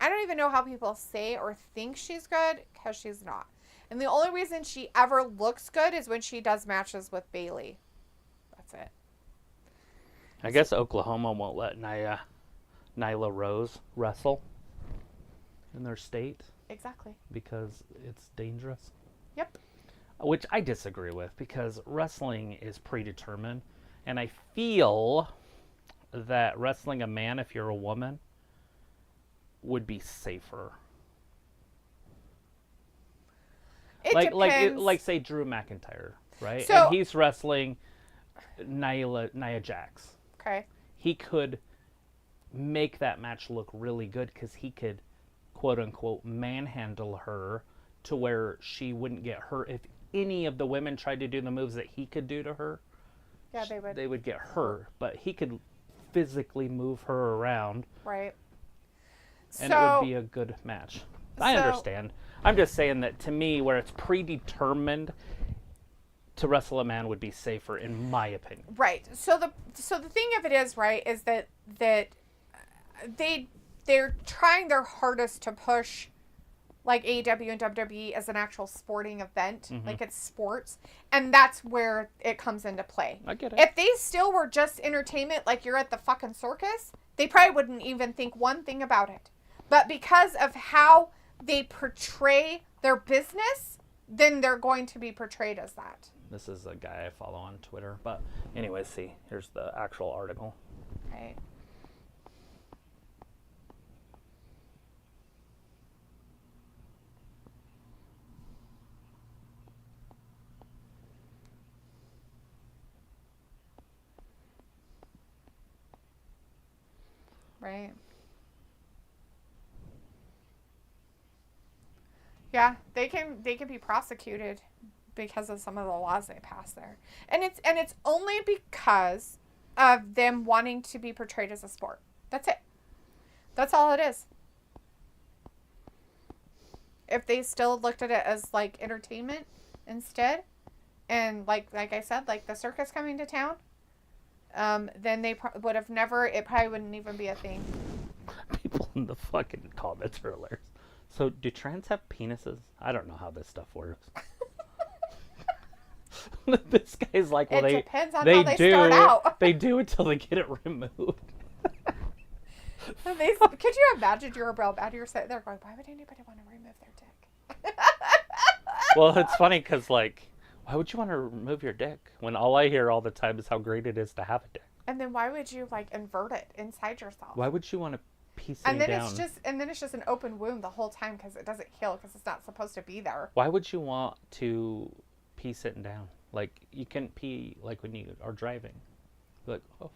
I don't even know how people say or think she's good, because she's not. And the only reason she ever looks good is when she does matches with Bayley. That's it. I guess Oklahoma won't let Nyla Rose wrestle in their state. Exactly. Because it's dangerous. Yep. Which I disagree with, because wrestling is predetermined. And I feel that wrestling a man, if you're a woman, would be safer. It depends. Like say Drew McIntyre, right? So, and he's wrestling Nia Jax. Okay. He could make that match look really good because he could, quote unquote, manhandle her to where she wouldn't get hurt. If any of the women tried to do the moves that he could do to her, yeah, they would get hurt. But he could physically move her around. Right. And it would be a good match. I understand. I'm just saying that to me, where it's predetermined, to wrestle a man would be safer, in my opinion. Right. So the thing of it is, right, is that they're trying their hardest to push like AEW and WWE as an actual sporting event, like it's sports, and that's where it comes into play. I get it. If they still were just entertainment, like you're at the fucking circus, they probably wouldn't even think one thing about it. But because of how they portray their business, then they're going to be portrayed as that. This is a guy I follow on Twitter. But anyways, see, here's the actual article. Right. Right. Yeah, they can be prosecuted because of some of the laws they pass there. And it's only because of them wanting to be portrayed as a sport. That's it. That's all it is. If they still looked at it as like entertainment instead, and like I said, like the circus coming to town, then they would have never, it probably wouldn't even be a thing. People in the fucking comments are hilarious. So, do trans have penises? I don't know how this stuff works. This guy's like, well, it depends on how they start out. They do until they get it removed. Could you imagine you're real bad? You're sitting there going, why would anybody want to remove their dick? Well, it's funny because, like, why would you want to remove your dick when all I hear all the time is how great it is to have a dick? And then why would you, like, invert it inside yourself? Why would you want to piece it down? And then it's just an open wound the whole time because it doesn't heal because it's not supposed to be there. Why would you want to pee sitting down? Like, you can pee, like, when you are driving. Like, oh,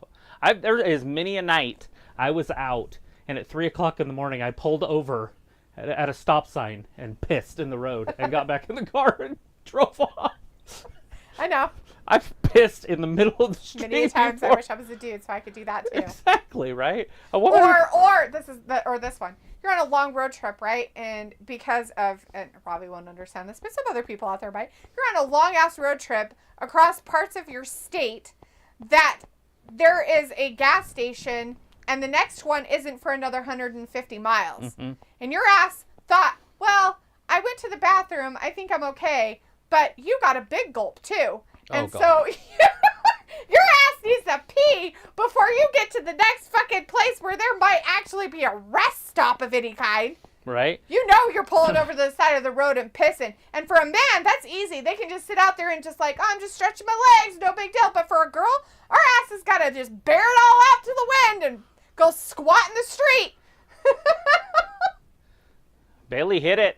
there is many a night I was out, and at 3 o'clock in the morning, I pulled over at a stop sign and pissed in the road and got back in the car and drove off. I know. I've pissed in the middle of the street. Many times I wish I was a dude so I could do that too. Exactly, right? Or this one. You're on a long road trip, right? And because of, and Robbie won't understand this, but some other people out there might. You're on a long ass road trip across parts of your state that there is a gas station and the next one isn't for another 150 miles. Mm-hmm. And your ass thought, well, I went to the bathroom. I think I'm okay. But you got a big gulp too. And so your ass needs to pee before you get to the next fucking place where there might actually be a rest stop of any kind. Right? You know you're pulling over to the side of the road and pissing. And for a man, that's easy. They can just sit out there and just like, oh, I'm just stretching my legs. No big deal. But for a girl, our ass has got to just bear it all out to the wind and go squat in the street. Bailey hit it.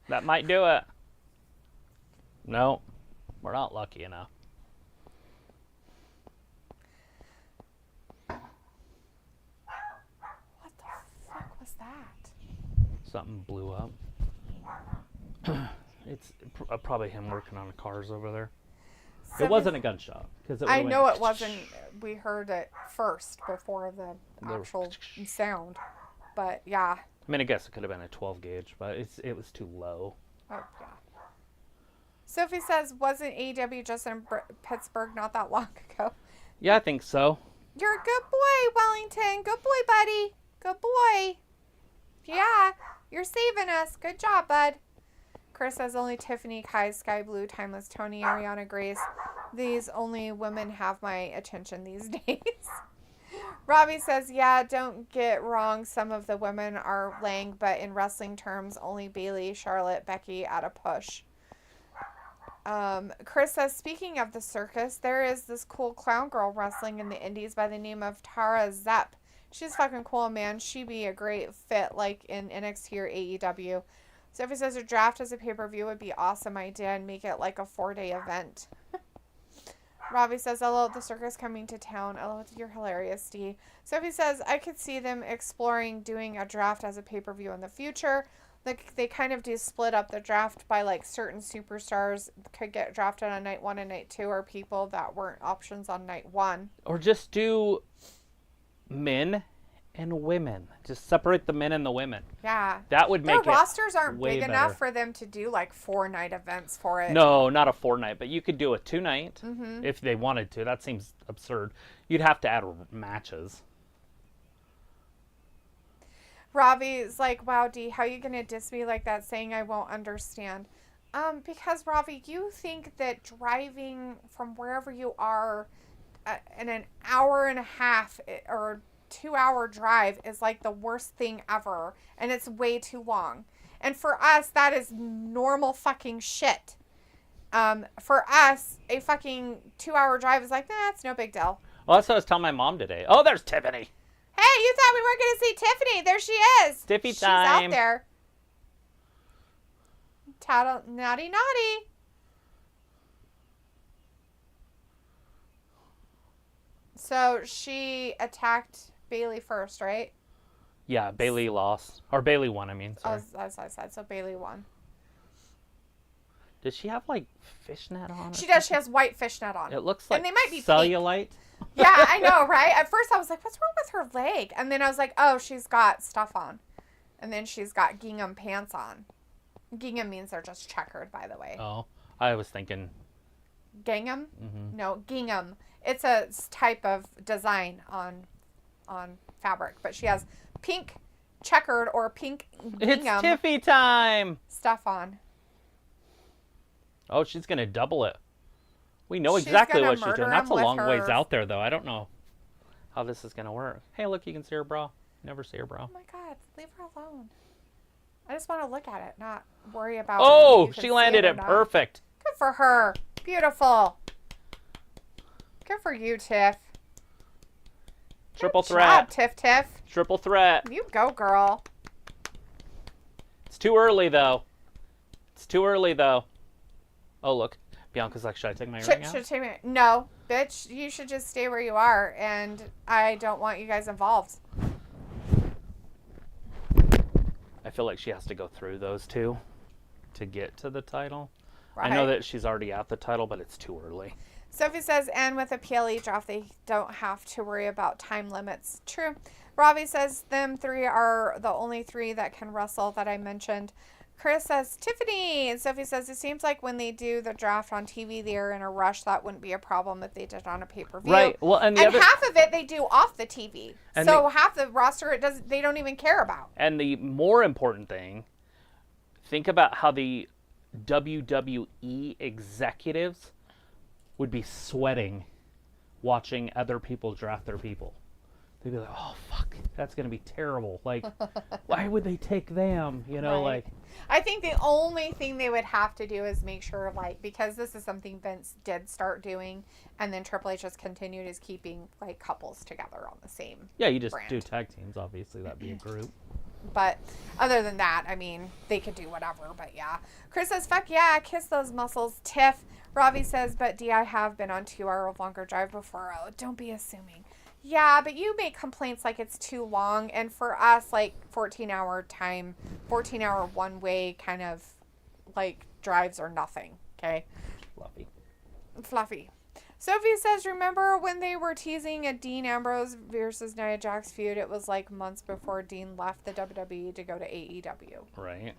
That might do it. No, we're not lucky enough. What the fuck was that? Something blew up. It's probably him working on the cars over there. So it wasn't a gunshot. I know it wasn't. We heard it first before the actual sound. But yeah. I mean, I guess it could have been a 12 gauge, but it was too low. Oh, yeah. Sophie says, wasn't AEW just in Pittsburgh not that long ago? Yeah, I think so. You're a good boy, Wellington. Good boy, buddy. Good boy. Yeah, you're saving us. Good job, bud. Chris says, only Tiffany, Kai, Sky Blue, Timeless Tony, Ariana Grace. These only women have my attention these days. Robbie says, yeah, don't get wrong. Some of the women are laying, but in wrestling terms, only Bayley, Charlotte, Becky at a push. Chris says, speaking of the circus, there is this cool clown girl wrestling in the indies by the name of Tara Zepp. She's fucking cool, man. She'd be a great fit, like in NXT or AEW. Sophie says, a draft as a pay-per-view would be awesome idea and make it like a 4-day event. Robbie says, hello, the circus coming to town. Hello, you're hilarious, D. Sophie says, I could see them exploring doing a draft as a pay-per-view in the future. Like, they kind of do split up the draft by, like, certain superstars could get drafted on night 1 and night 2, or people that weren't options on night 1. Or just do men and women. Just separate the men and the women. Yeah. That would make their rosters aren't way big better. enough for them to do, like, 4-night events for it. No, not a 4-night, but you could do a 2-night if they wanted to. That seems absurd. You'd have to add matches. Robbie's like, wow, D, how are you going to diss me like that, saying I won't understand? Because, Robbie, you think that driving from wherever you are in an hour and a half or 2-hour drive is like the worst thing ever, and it's way too long. And for us, that is normal fucking shit. For us, a fucking 2-hour drive is like, nah, it's no big deal. Well, that's what I was telling my mom today. Oh, there's Tiffany. Hey, you thought we weren't going to see Tiffany. There she is. Tiffy She's time. out there. Naughty, naughty. So she attacked Bayley first, right? Yeah, Bayley lost. Or Bayley won, I mean. Sorry. As I said, so Bayley won. Does she have, like, fishnet on? She does. She has white fishnet on. It looks like and they might be cellulite. Pink. Yeah, I know, right? At first I was like, what's wrong with her leg? And then I was like, oh, she's got stuff on. And then she's got gingham pants on. Gingham means they're just checkered, by the way. Oh, I was thinking. Gingham? Mm-hmm. No, gingham. It's a type of design on fabric. But she has pink checkered or pink gingham. It's Tiffy time! Stuff on. Oh, she's going to double it. We know exactly what she's doing. That's a long ways out there, though. I don't know how this is going to work. Hey, look, you can see her bra. You never see her bra. Oh, my God. Leave her alone. I just want to look at it, not worry about Oh, she landed it perfect. Good for her. Beautiful. Good for you, Tiff. Triple Good threat. job, Tiff. Triple threat. You go, girl. It's too early, though. Oh, look. Bianca's like, should I take my ring out? No, bitch. You should just stay where you are, and I don't want you guys involved. I feel like she has to go through those two to get to the title. Right. I know that she's already at the title, but it's too early. Sophie says, and with a PLE draft, they don't have to worry about time limits. True. Robbie says, them 3 are the only 3 that can wrestle that I mentioned. Chris says, Tiffany. And Sophie says, it seems like when they do the draft on TV, they're in a rush. That wouldn't be a problem if they did it on a pay-per-view. Right. Well, and half of it they do off the TV. So half the roster they don't even care about. And the more important thing, think about how the WWE executives would be sweating watching other people draft their people. They'd be like, oh, fuck, that's going to be terrible. Like, why would they take them? You know, right. I think the only thing they would have to do is make sure, like, because this is something Vince did start doing, and then Triple H has continued, is keeping, like, couples together on the same Yeah, you just brand. do tag teams, obviously. That'd be a group. But other than that, I mean, they could do whatever, but yeah. Chris says, fuck yeah, kiss those muscles. Tiff. Ravi says, but D, I have been on 2 hour longer drive before. Oh, don't be assuming. Yeah, but you make complaints like it's too long. And for us, like 14-hour time, 14-hour one-way kind of like drives are nothing. Okay? Fluffy. Sophie says, remember when they were teasing a Dean Ambrose versus Nia Jax feud? It was like months before Dean left the WWE to go to AEW. Right.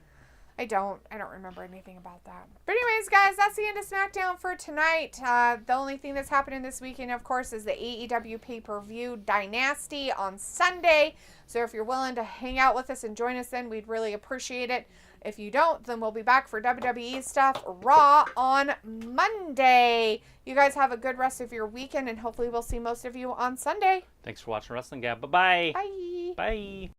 I don't remember anything about that. But anyways, guys, that's the end of SmackDown for tonight. The only thing that's happening this weekend, of course, is the AEW pay-per-view Dynasty on Sunday. So if you're willing to hang out with us and join us then, we'd really appreciate it. If you don't, then we'll be back for WWE stuff Raw on Monday. You guys have a good rest of your weekend, and hopefully we'll see most of you on Sunday. Thanks for watching Wrestling Gab. Bye-bye. Bye. Bye.